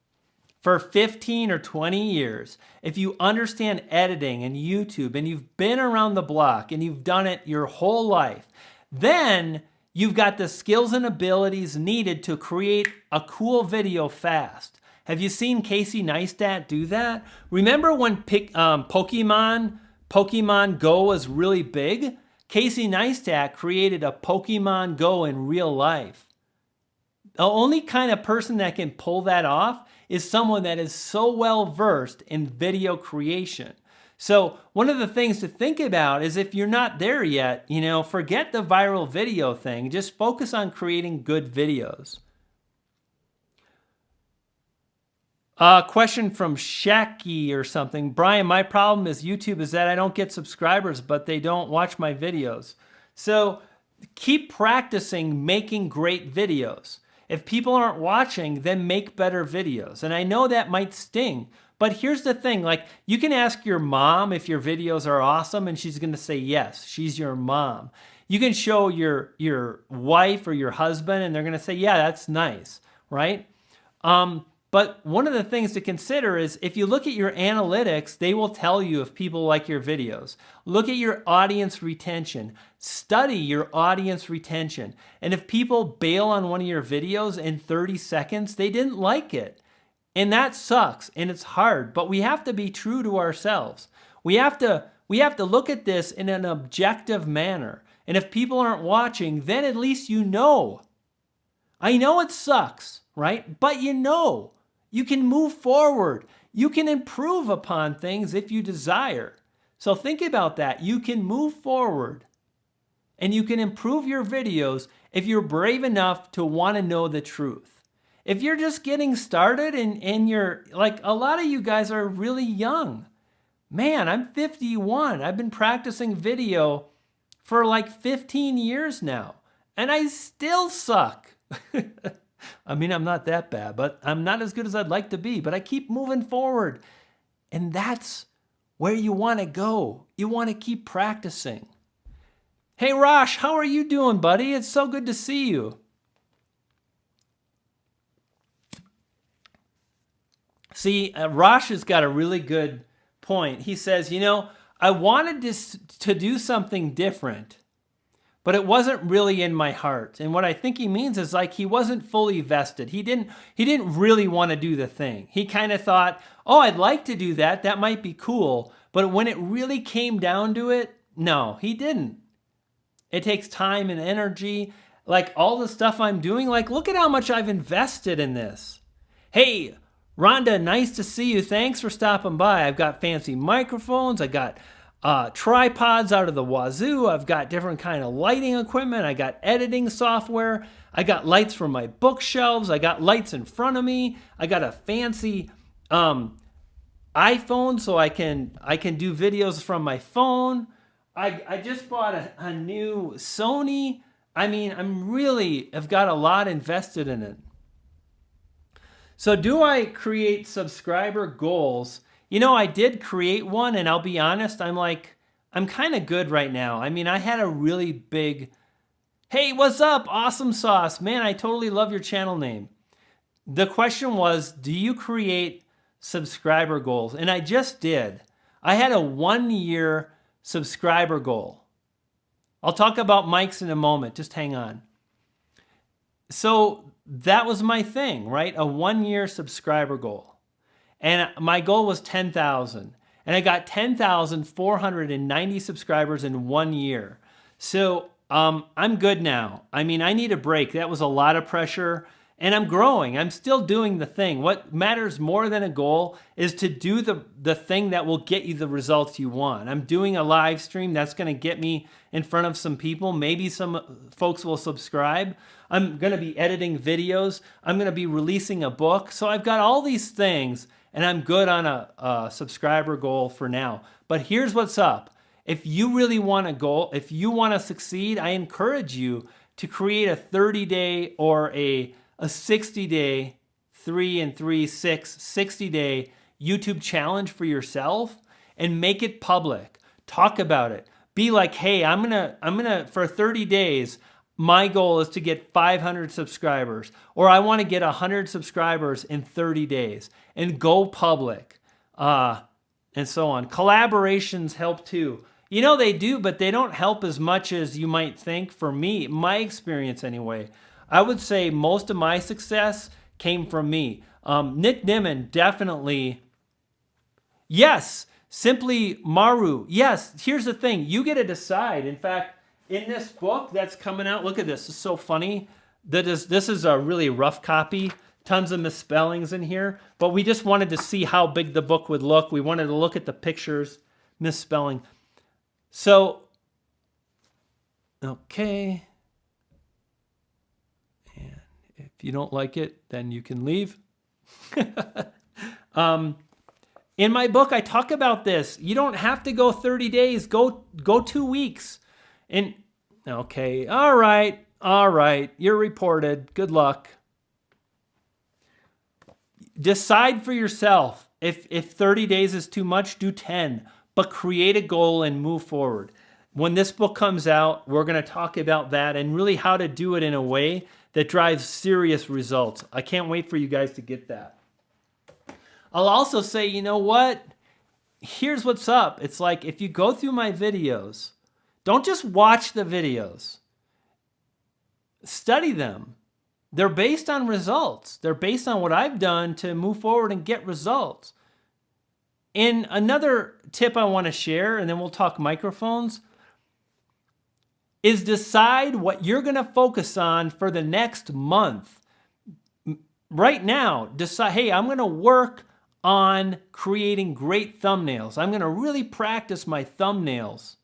for 15 or 20 years, if you understand editing and YouTube and you've been around the block and you've done it your whole life, then you've got the skills and abilities needed to create a cool video fast. Have you seen Casey Neistat do that? Remember when Pokemon Go was really big? Casey Neistat created a Pokemon Go in real life. The only kind of person that can pull that off is someone that is so well versed in video creation. So one of the things to think about is if you're not there yet, forget the viral video thing. Just focus on creating good videos. Question from Shacky or something. Brian, my problem is YouTube is that I don't get subscribers, but they don't watch my videos. So keep practicing making great videos. If people aren't watching, then make better videos. And I know that might sting, but here's the thing, like you can ask your mom if your videos are awesome and she's gonna say yes, she's your mom. You can show your wife or your husband and they're gonna say, yeah, that's nice, right? But one of the things to consider is if you look at your analytics, they will tell you if people like your videos. Look at your audience retention. Study your audience retention. And if people bail on one of your videos in 30 seconds, they didn't like it. And that sucks and it's hard, but we have to be true to ourselves. We have to look at this in an objective manner. And if people aren't watching, then at least you know. I know it sucks, right? But you can move forward. You can improve upon things if you desire. So think about that. You can move forward and you can improve your videos if you're brave enough to want to know the truth. If you're just getting started and you're like, a lot of you guys are really young. Man, I'm 51. I've been practicing video for like 15 years now and I still suck. I mean, I'm not that bad, but I'm not as good as I'd like to be, but I keep moving forward. And that's where you want to go. You want to keep practicing. Hey, Rosh, how are you doing, buddy? It's so good to see you. See, Rosh has got a really good point. He says, I wanted to do something different, but it wasn't really in my heart. And what I think he means is like he wasn't fully vested. He didn't really want to do the thing. He kind of thought, oh, I'd like to do that. That might be cool. But when it really came down to it, no, he didn't. It takes time and energy. Like all the stuff I'm doing, like look at how much I've invested in this. Hey, Rhonda, nice to see you. Thanks for stopping by. I've got fancy microphones. I got tripods out of the wazoo. I've got different kind of lighting equipment. I got editing software. I got lights for my bookshelves. I got lights in front of me. I got a fancy iPhone so I can do videos from my phone. I just bought a new Sony. I mean, I've got a lot invested in it. So do I create subscriber goals? You know, I did create one, and I'll be honest, I'm kind of good right now. I mean, I had a really big, hey, what's up? Awesome Sauce. Man, I totally love your channel name. The question was, do you create subscriber goals? And I just did. I had a 1-year subscriber goal. I'll talk about mics in a moment. Just hang on. So that was my thing, right? A 1-year subscriber goal. And my goal was 10,000. And I got 10,490 subscribers in 1 year. So I'm good now. I mean, I need a break. That was a lot of pressure. And I'm growing. I'm still doing the thing. What matters more than a goal is to do the thing that will get you the results you want. I'm doing a live stream that's going to get me in front of some people. Maybe some folks will subscribe. I'm going to be editing videos. I'm going to be releasing a book. So I've got all these things, and I'm good on a subscriber goal for now. But here's what's up. If you really want a goal, if you want to succeed, I encourage you to create a 30-day or a 60-day, 3 and 3, 6, 60-day YouTube challenge for yourself and make it public. Talk about it. Be like, hey, I'm gonna for 30 days, my goal is to get 500 subscribers, or I want to get 100 subscribers in 30 days, and go public, and so on. Collaborations help too. You know they do, but they don't help as much as you might think. For me, my experience anyway, I would say most of my success came from me. Nick Nimmin, definitely. Yes, Simply Maru. Yes, here's the thing. You get to decide. In fact, in this book that's coming out, look at this. It's so funny. This is a really rough copy. Tons of misspellings in here. But we just wanted to see how big the book would look. We wanted to look at the pictures, misspelling. So, okay. And if you don't like it, then you can leave. In my book, I talk about this. You don't have to go 30 days. Go 2 weeks. And okay, all right. You're reported. Good luck. Decide for yourself. If 30 days is too much, do 10. But create a goal and move forward. When this book comes out, we're going to talk about that and really how to do it in a way that drives serious results. I can't wait for you guys to get that. I'll also say, you know what? Here's what's up. It's like if you go through my videos, don't just watch the videos. Study them. They're based on results. They're based on what I've done to move forward and get results. And another tip I want to share, and then we'll talk microphones, is decide what you're going to focus on for the next month. Right now, decide, hey, I'm going to work on creating great thumbnails. I'm going to really practice my thumbnails.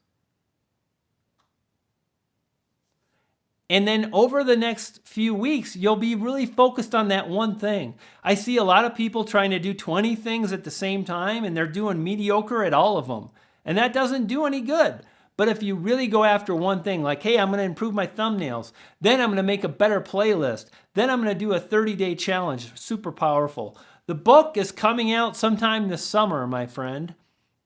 And then over the next few weeks, you'll be really focused on that one thing. I see a lot of people trying to do 20 things at the same time, and they're doing mediocre at all of them. And that doesn't do any good. But if you really go after one thing, like, hey, I'm going to improve my thumbnails, then I'm going to make a better playlist, then I'm going to do a 30-day challenge, super powerful. The book is coming out sometime this summer, my friend.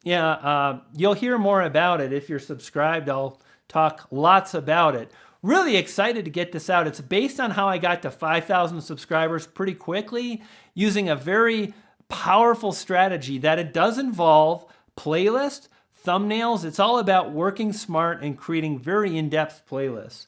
Yeah, you'll hear more about it. If you're subscribed, I'll talk lots about it. Really excited to get this out. It's based on how I got to 5,000 subscribers pretty quickly using a very powerful strategy that it does involve playlist, thumbnails. It's all about working smart and creating very in-depth playlists.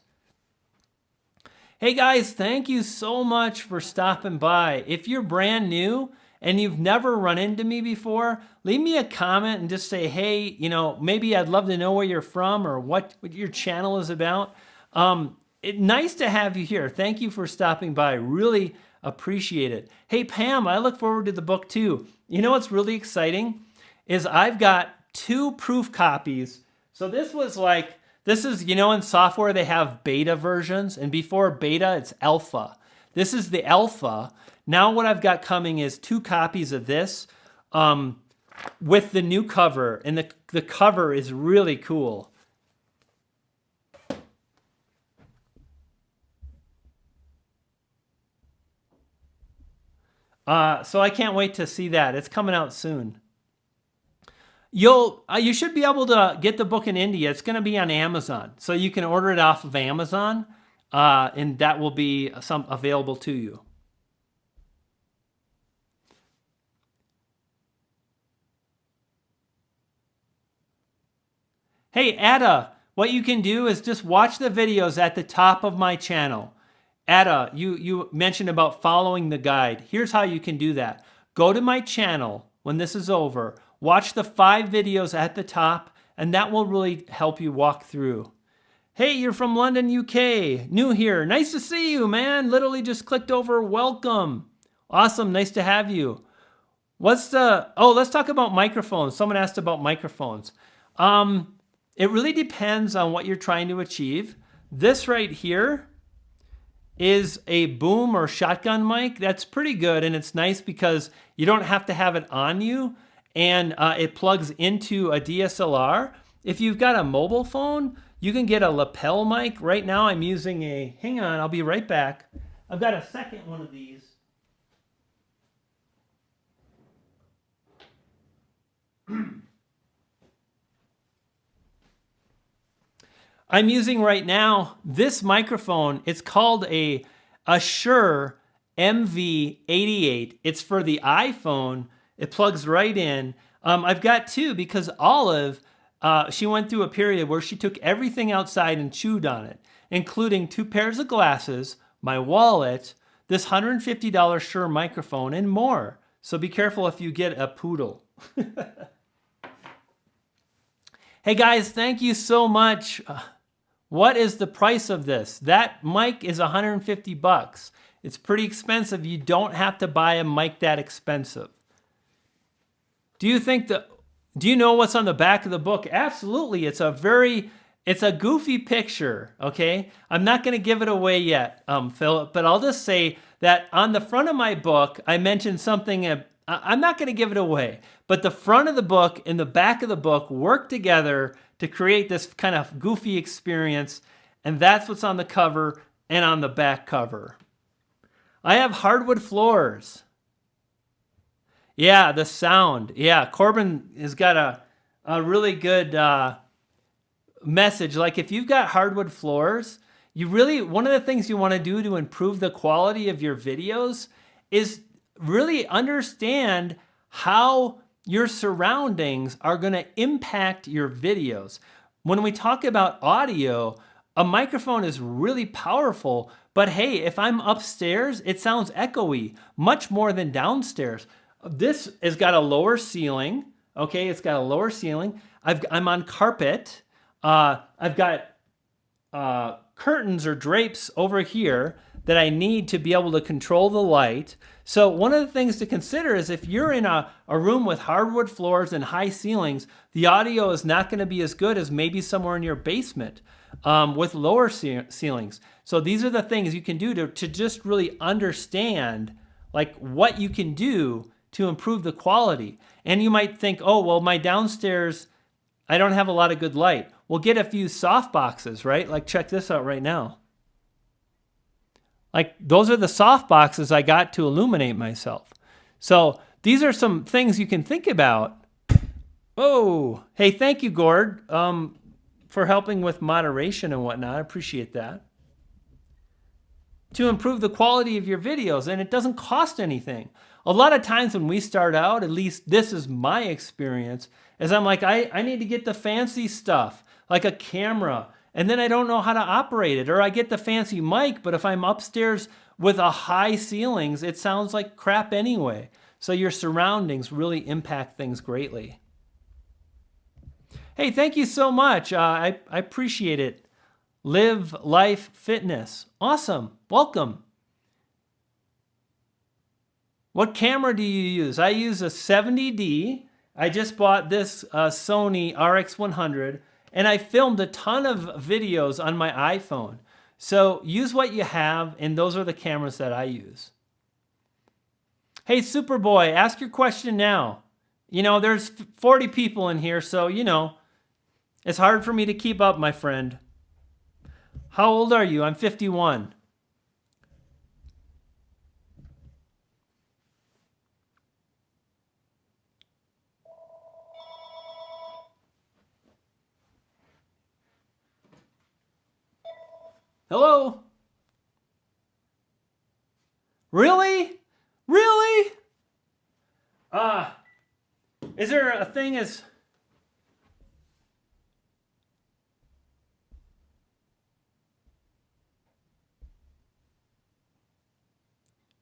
Hey guys, thank you so much for stopping by. If you're brand new and you've never run into me before, leave me a comment and just say, hey, maybe I'd love to know where you're from or what your channel is about. Nice to have you here. Thank you for stopping by. Really appreciate it. Hey, Pam, I look forward to the book too. You know what's really exciting is I've got 2 proof copies. So this was like, this is, you know, in software they have beta versions, and before beta it's alpha. This is the alpha. Now what I've got coming is 2 copies of this with the new cover, and the cover is really cool. So I can't wait to see that. It's coming out soon. You should be able to get the book in India. It's going to be on Amazon, so you can order it off of Amazon, and that will be available to you. Hey, Ada, what you can do is just watch the videos at the top of my channel. Ada, you mentioned about following the guide. Here's how you can do that. Go to my channel when this is over. Watch the 5 videos at the top, and that will really help you walk through. Hey, you're from London, UK. New here. Nice to see you, man. Literally just clicked over. Welcome. Awesome. Nice to have you. Let's talk about microphones. Someone asked about microphones. It really depends on what you're trying to achieve. This right here is a boom or shotgun mic. That's pretty good, and it's nice because you don't have to have it on you, and it plugs into a DSLR. If you've got a mobile phone, you can get a lapel mic. Right now I'm using hang on, I'll be right back. I've got a second one of these. I'm using right now this microphone. It's called a Shure MV88. It's for the iPhone. It plugs right in. I've got 2 because Olive, she went through a period where she took everything outside and chewed on it, including 2 pairs of glasses, my wallet, this $150 Shure microphone, and more. So be careful if you get a poodle. Hey guys, thank you so much. What is the price of this? That mic is $150. It's pretty expensive. You don't have to buy a mic that expensive. Do you know what's on the back of the book? Absolutely. It's a goofy picture, okay? I'm not going to give it away yet, Philip, but I'll just say that on the front of my book, I mentioned something. I'm not going to give it away, but the front of the book and the back of the book work together to create this kind of goofy experience, and that's what's on the cover and on the back cover. I have hardwood floors. Yeah, the sound. Yeah, Corbin has got a really good message. Like if you've got hardwood floors, one of the things you want to do to improve the quality of your videos is really understand how your surroundings are going to impact your videos. When we talk about audio, a microphone is really powerful, but hey, if I'm upstairs, it sounds echoey, much more than downstairs. This has got a lower ceiling, okay? It's got a lower ceiling. I'm on carpet. I've got curtains or drapes over here that I need to be able to control the light. So one of the things to consider is if you're in a room with hardwood floors and high ceilings, the audio is not going to be as good as maybe somewhere in your basement with lower ceilings. So these are the things you can do to just really understand like what you can do to improve the quality. And you might think, oh, well, my downstairs, I don't have a lot of good light. Well, get a few soft boxes, right? Like check this out right now. Like those are the soft boxes I got to illuminate myself. So these are some things you can think about. Oh, hey, thank you, Gord, for helping with moderation and whatnot. I appreciate that. To improve the quality of your videos, and it doesn't cost anything. A lot of times when we start out, at least this is my experience, is I'm like, I need to get the fancy stuff, like a camera, and then I don't know how to operate it, or I get the fancy mic, but if I'm upstairs with a high ceilings, it sounds like crap anyway. So your surroundings really impact things greatly. Hey, thank you so much. I appreciate it. Live Life Fitness. Awesome. Welcome. What camera do you use? I use a 70D. I just bought this Sony RX100, and I filmed a ton of videos on my iPhone. So use what you have, and those are the cameras that I use. Hey, Superboy, ask your question now. You know, there's 40 people in here, so, you know, it's hard for me to keep up, my friend. How old are you? I'm 51. Hello? Really? Really? Is there a thing as...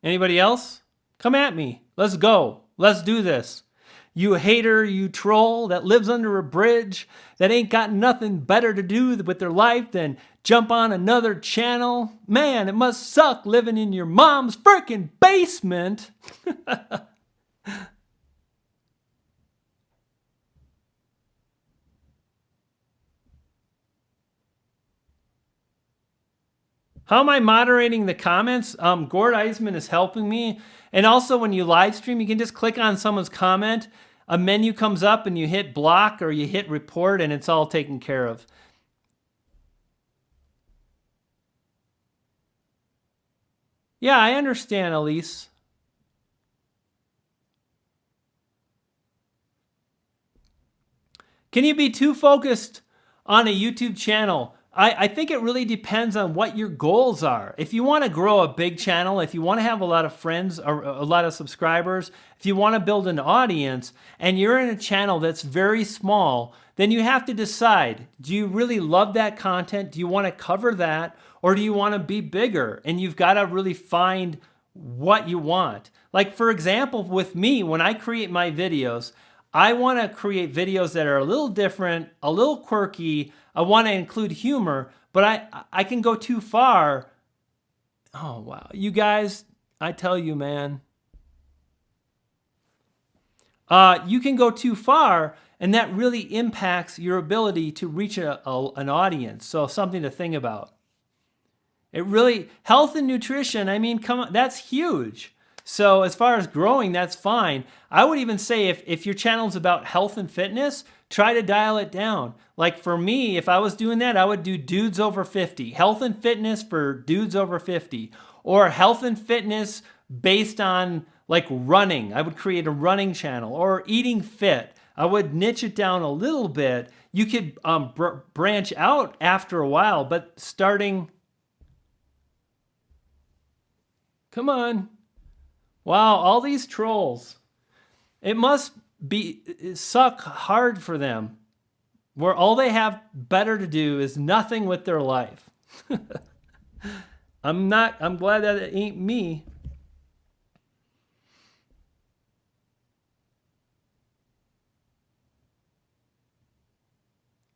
Anybody else? Come at me. Let's go. Let's do this. You hater, you troll that lives under a bridge, that ain't got nothing better to do with their life than jump on another channel. Man, it must suck living in your mom's freaking basement. How am I moderating the comments? Gord Eisman is helping me. And also when you live stream, you can just click on someone's comment. A menu comes up and you hit block or you hit report and it's all taken care of. Yeah, I understand, Elise. Can you be too focused on a YouTube channel? I think it really depends on what your goals are. If you want to grow a big channel, if you want to have a lot of friends or a lot of subscribers, if you want to build an audience and you're in a channel that's very small, then you have to decide, do you really love that content? Do you want to cover that? Or do you want to be bigger? And you've got to really find what you want. Like for example, with me, when I create my videos, I want to create videos that are a little different, a little quirky. I want to include humor, but I can go too far. Oh, wow. You guys, I tell you, man. You can go too far, and that really impacts your ability to reach an audience. So something to think about. It really, health and nutrition, I mean, come on, that's huge. So as far as growing, that's fine. I would even say if your channel's about health and fitness, try to dial it down. Like for me, if I was doing that, I would do dudes over 50. Health and fitness for dudes over 50. Or health and fitness based on like running. I would create a running channel. Or eating fit. I would niche it down a little bit. You could branch out after a while, but starting... Come on. Wow, all these trolls. It must suck hard for them, where all they have better to do is nothing with their life. I'm glad that it ain't me.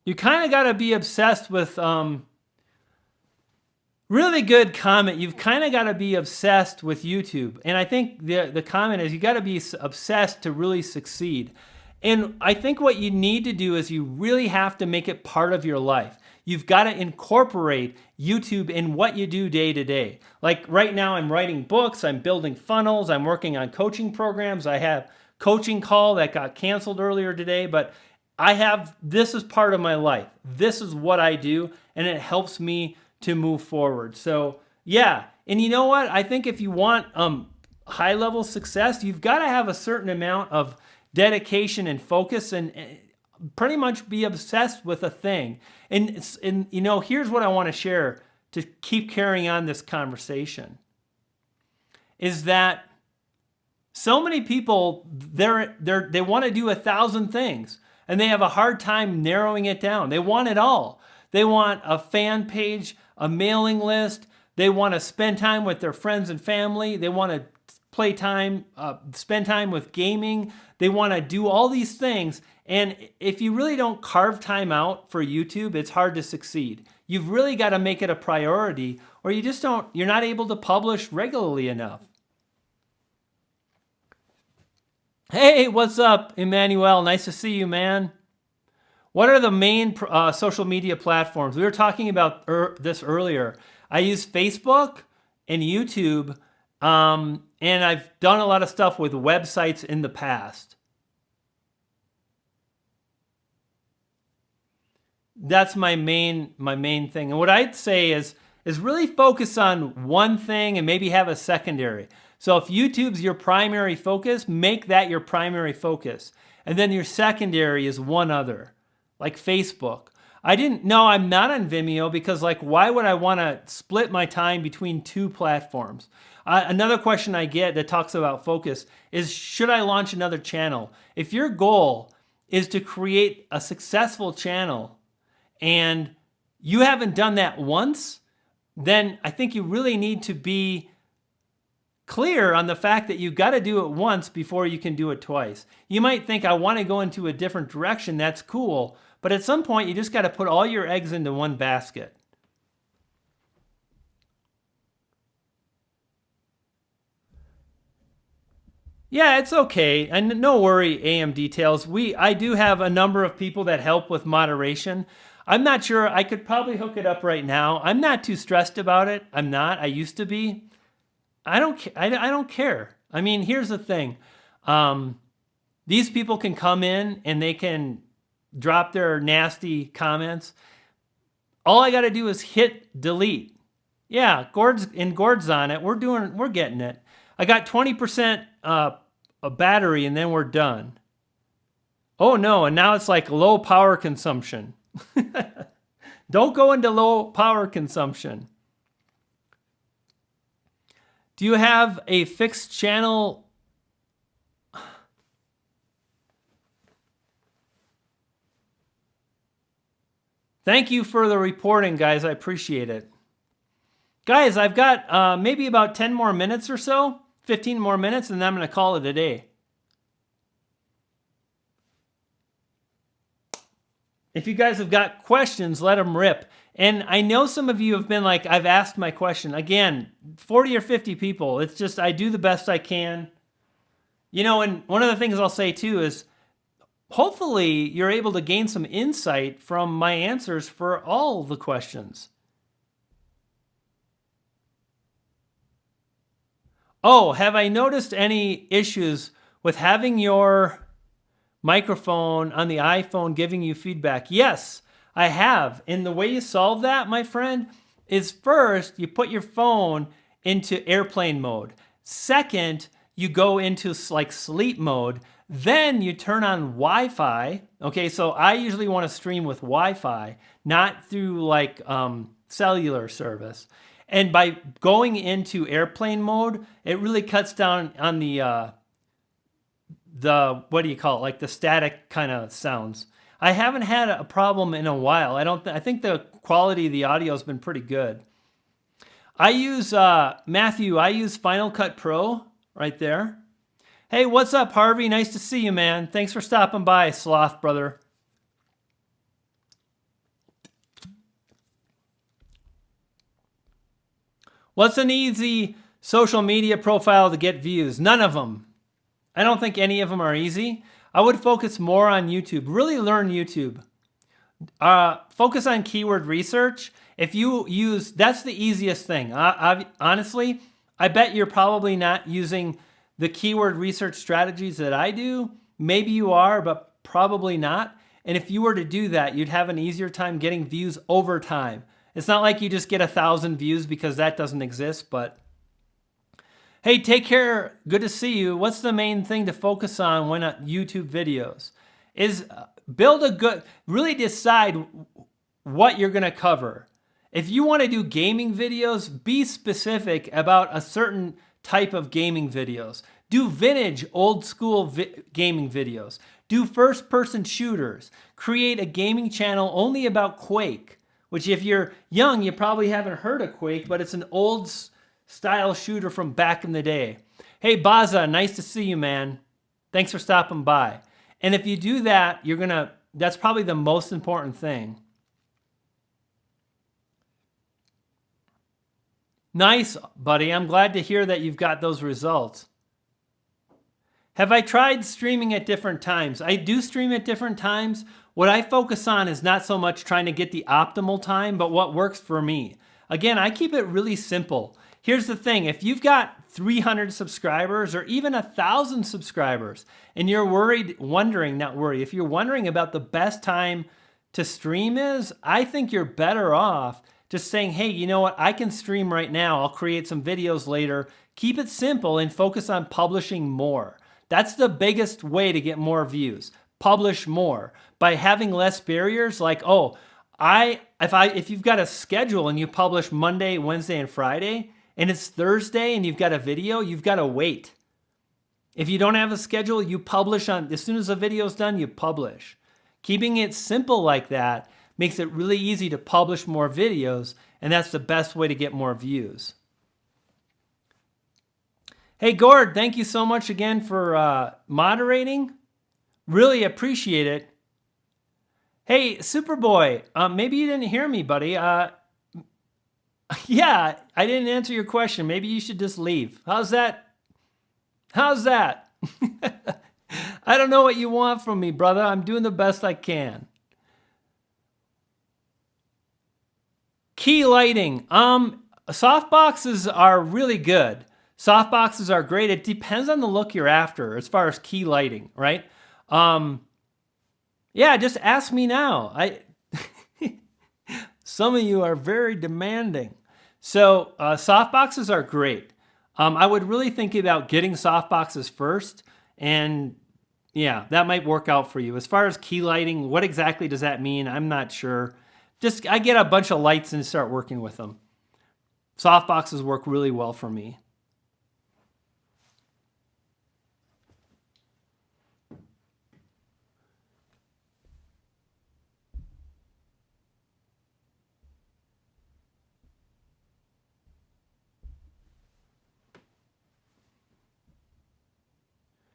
You kind of got to be obsessed with... Really good comment. You've kind of got to be obsessed with YouTube. And I think the comment is you got to be obsessed to really succeed. And I think what you need to do is you really have to make it part of your life. You've got to incorporate YouTube in what you do day to day. Like right now I'm writing books, I'm building funnels, I'm working on coaching programs. I have coaching call that got canceled earlier today, but this is part of my life. This is what I do, and it helps me to move forward. So yeah, and you know what? I think if you want high level success, you've got to have a certain amount of dedication and focus and pretty much be obsessed with a thing. And you know, here's what I want to share to keep carrying on this conversation is that so many people, they want to do 1,000 things and they have a hard time narrowing it down. They want it all. They want a fan page, a mailing list. They want to spend time with their friends and family. They want to spend time with gaming. They want to do all these things. And if you really don't carve time out for YouTube, it's hard to succeed. You've really got to make it a priority, or you're not able to publish regularly enough. Hey, what's up, Emmanuel? Nice to see you, man. What are the main social media platforms? We were talking about this earlier. I use Facebook and YouTube, and I've done a lot of stuff with websites in the past. That's my main thing. And what I'd say is really focus on one thing and maybe have a secondary. So if YouTube's your primary focus, make that your primary focus. And then your secondary is one other, like Facebook. I didn't know I'm not on Vimeo because like why would I want to split my time between two platforms? Another question I get that talks about focus is should I launch another channel? If your goal is to create a successful channel and you haven't done that once, then I think you really need to be clear on the fact that you've got to do it once before you can do it twice. You might think, I want to go into a different direction. That's cool. But at some point, you just got to put all your eggs into one basket. Yeah, it's okay. And no worry, AM Details. I do have a number of people that help with moderation. I'm not sure. I could probably hook it up right now. I'm not too stressed about it. I'm not. I used to be. I don't care. I mean, here's the thing. These people can come in and they can drop their nasty comments. All I got to do is hit delete. Yeah, Gord's on it. We're getting it. I got 20% a battery and then we're done. Oh no, and now it's like low power consumption. Don't go into low power consumption. Do you have a fixed channel? Thank you for the reporting, guys. I appreciate it. Guys, I've got maybe about 10 more minutes or so, 15 more minutes, and then I'm going to call it a day. If you guys have got questions, let them rip. And I know some of you have been like, I've asked my question. Again, 40 or 50 people. It's just, I do the best I can. You know, and one of the things I'll say too is, hopefully you're able to gain some insight from my answers for all the questions. Oh, have I noticed any issues with having your microphone on the iPhone giving you feedback? Yes, I have. And the way you solve that, my friend, is first you put your phone into airplane mode. Second, you go into like sleep mode. Then you turn on Wi-Fi. Okay, so I usually want to stream with Wi-Fi, not through like cellular service. And by going into airplane mode, it really cuts down on the what do you call it? Like the static kind of sounds. I haven't had a problem in a while. I think the quality of the audio has been pretty good. I use Matthew. I use Final Cut Pro right there. Hey, what's up, Harvey? Nice to see you, man. Thanks for stopping by, Sloth brother. What's an easy social media profile to get views? None of them. I don't think any of them are easy. I would focus more on YouTube. Really learn YouTube. Focus on keyword research. If you use, that's the easiest thing. Honestly, I bet you're probably not using the keyword research strategies that I do. Maybe you are, but probably not. And if you were to do that, you'd have an easier time getting views over time. It's not like you just get 1,000 views because that doesn't exist, but hey, take care. Good to see you. What's the main thing to focus on when on YouTube videos? Is really decide what you're going to cover. If you want to do gaming videos, be specific about a certain type of gaming videos. Do vintage, old school gaming videos. Do first-person shooters. Create a gaming channel only about Quake, which if you're young, you probably haven't heard of Quake, but it's an old style shooter from back in the day. Hey, Baza, nice to see you, man. Thanks for stopping by. And if you do that, that's probably the most important thing. Nice, buddy. I'm glad to hear that you've got those results. Have I tried streaming at different times? I do stream at different times. What I focus on is not so much trying to get the optimal time, but what works for me. Again, I keep it really simple. Here's the thing. If you've got 300 subscribers or even 1,000 subscribers and you're if you're wondering about the best time to stream is, I think you're better off just saying, hey, you know what? I can stream right now. I'll create some videos later. Keep it simple and focus on publishing more. That's the biggest way to get more views. Publish more by having less barriers. Like, oh, if you've got a schedule and you publish Monday, Wednesday, and Friday, and it's Thursday and you've got a video, you've got to wait. If you don't have a schedule, you publish as soon as the video's done, you publish. Keeping it simple like that makes it really easy to publish more videos, and that's the best way to get more views. Hey, Gord, thank you so much again for moderating. Really appreciate it. Hey, Superboy, maybe you didn't hear me, buddy. Yeah, I didn't answer your question. Maybe you should just leave. How's that? How's that? I don't know what you want from me, brother. I'm doing the best I can. Key lighting. Softboxes are really good. Softboxes are great. It depends on the look you're after as far as key lighting, right? Yeah, just ask me now. Some of you are very demanding. So softboxes are great. I would really think about getting softboxes first, and yeah, that might work out for you. As far as key lighting, what exactly does that mean? I'm not sure. I get a bunch of lights and start working with them. Softboxes work really well for me.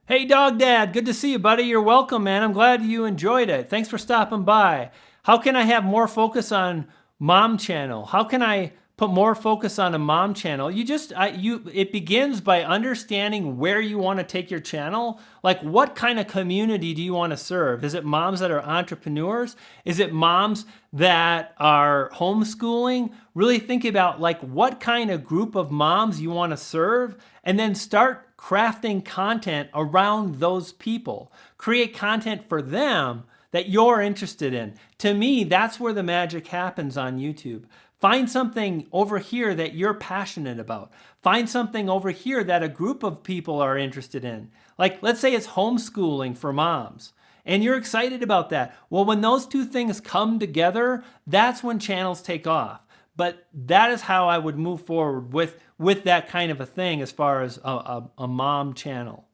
Hey, Dog Dad, good to see you, buddy. You're welcome, man. I'm glad you enjoyed it. Thanks for stopping by. How can I have more focus on Mom Channel? How can I put more focus on a Mom Channel? It begins by understanding where you want to take your channel. Like, what kind of community do you want to serve? Is it moms that are entrepreneurs? Is it moms that are homeschooling? Really think about like what kind of group of moms you want to serve, and then start crafting content around those people. Create content for them that you're interested in. To me, that's where the magic happens on YouTube. Find something over here that you're passionate about. Find something over here that a group of people are interested in. Like, let's say it's homeschooling for moms, and you're excited about that. Well, when those two things come together, that's when channels take off. But that is how I would move forward with that kind of a thing as far as a mom channel.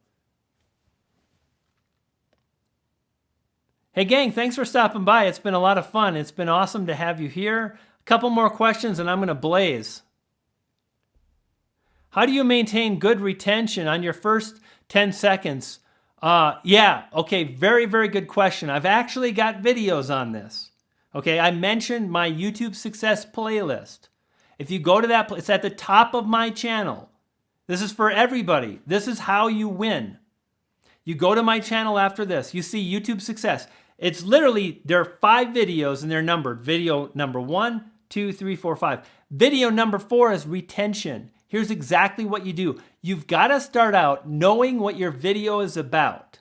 Hey gang, thanks for stopping by. It's been a lot of fun. It's been awesome to have you here. A couple more questions and I'm going to blaze. How do you maintain good retention on your first 10 seconds? Yeah, okay, very, very good question. I've actually got videos on this. Okay, I mentioned my YouTube success playlist. If you go to that, it's at the top of my channel. This is for everybody. This is how you win. You go to my channel after this. You see YouTube success. It's literally, there are 5 videos and they're numbered. Video number 1, 2, 3, 4, 5. Video number 4 is retention. Here's exactly what you do. You've got to start out knowing what your video is about.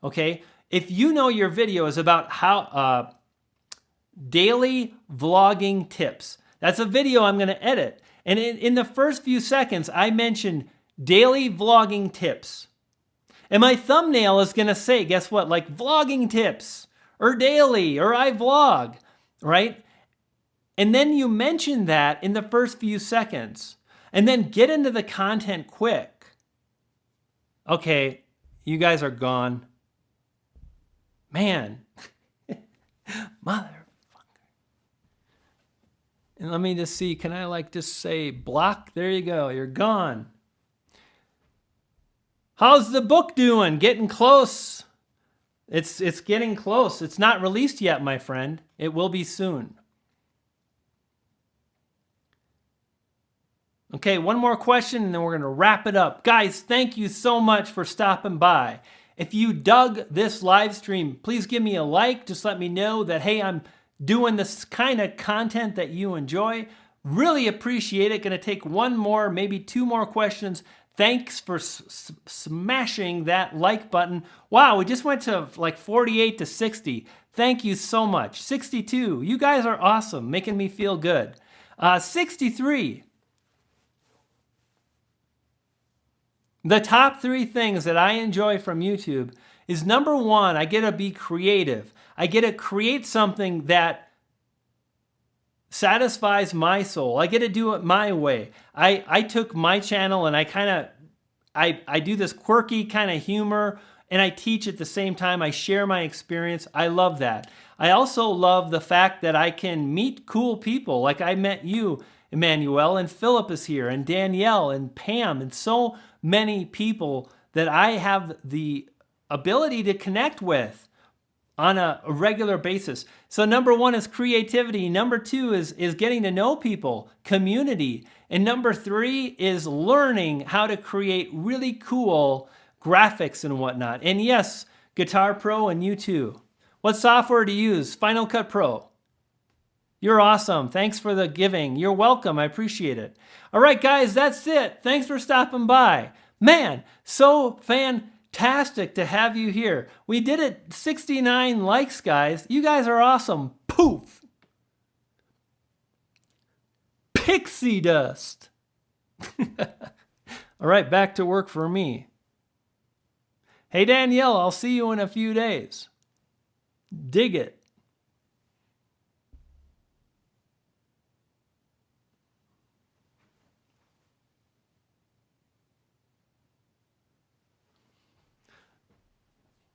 Okay? If you know your video is about how daily vlogging tips. That's a video I'm going to edit. And in the first few seconds, I mentioned daily vlogging tips. And my thumbnail is going to say, guess what? Like vlogging tips or daily or I vlog, right? And then you mention that in the first few seconds and then get into the content quick. Okay, you guys are gone. Man, mother. And let me just see, can I like just say block? There you go, you're gone. How's the book doing? Getting close. It's getting close. It's not released yet, my friend. It will be soon. Okay, one more question and then we're going to wrap it up. Guys, thank you so much for stopping by. If you dug this live stream, please give me a like. Just let me know that, hey, I'm doing this kind of content that you enjoy. Really appreciate it. Going to take one more, maybe two more questions. Thanks for smashing that like button. Wow, we just went to like 48 to 60. Thank you so much. 62. You guys are awesome, making me feel good. 63. The top 3 things that I enjoy from YouTube is number 1, I get to be creative. I get to create something that satisfies my soul. I get to do it my way. I took my channel and I do this quirky kind of humor and I teach at the same time. I share my experience. I love that. I also love the fact that I can meet cool people. Like I met you, Emmanuel, and Philip is here, and Danielle, and Pam, and so many people that I have the ability to connect with on a regular basis. So number 1 is creativity. Number 2 is getting to know people, community. And number 3 is learning how to create really cool graphics and whatnot. And yes, Guitar Pro and you too. What software to use? Final Cut Pro. You're awesome. Thanks for the giving. You're welcome. I appreciate it. All right, guys, that's it. Thanks for stopping by. Man, so fantastic to have you here. We did it 69 likes, guys. You guys are awesome. Poof. Pixie dust. All right, back to work for me. Hey, Danielle, I'll see you in a few days. Dig it.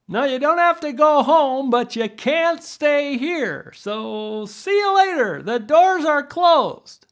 No, you don't have to go home, but you can't stay here. So see you later. The doors are closed.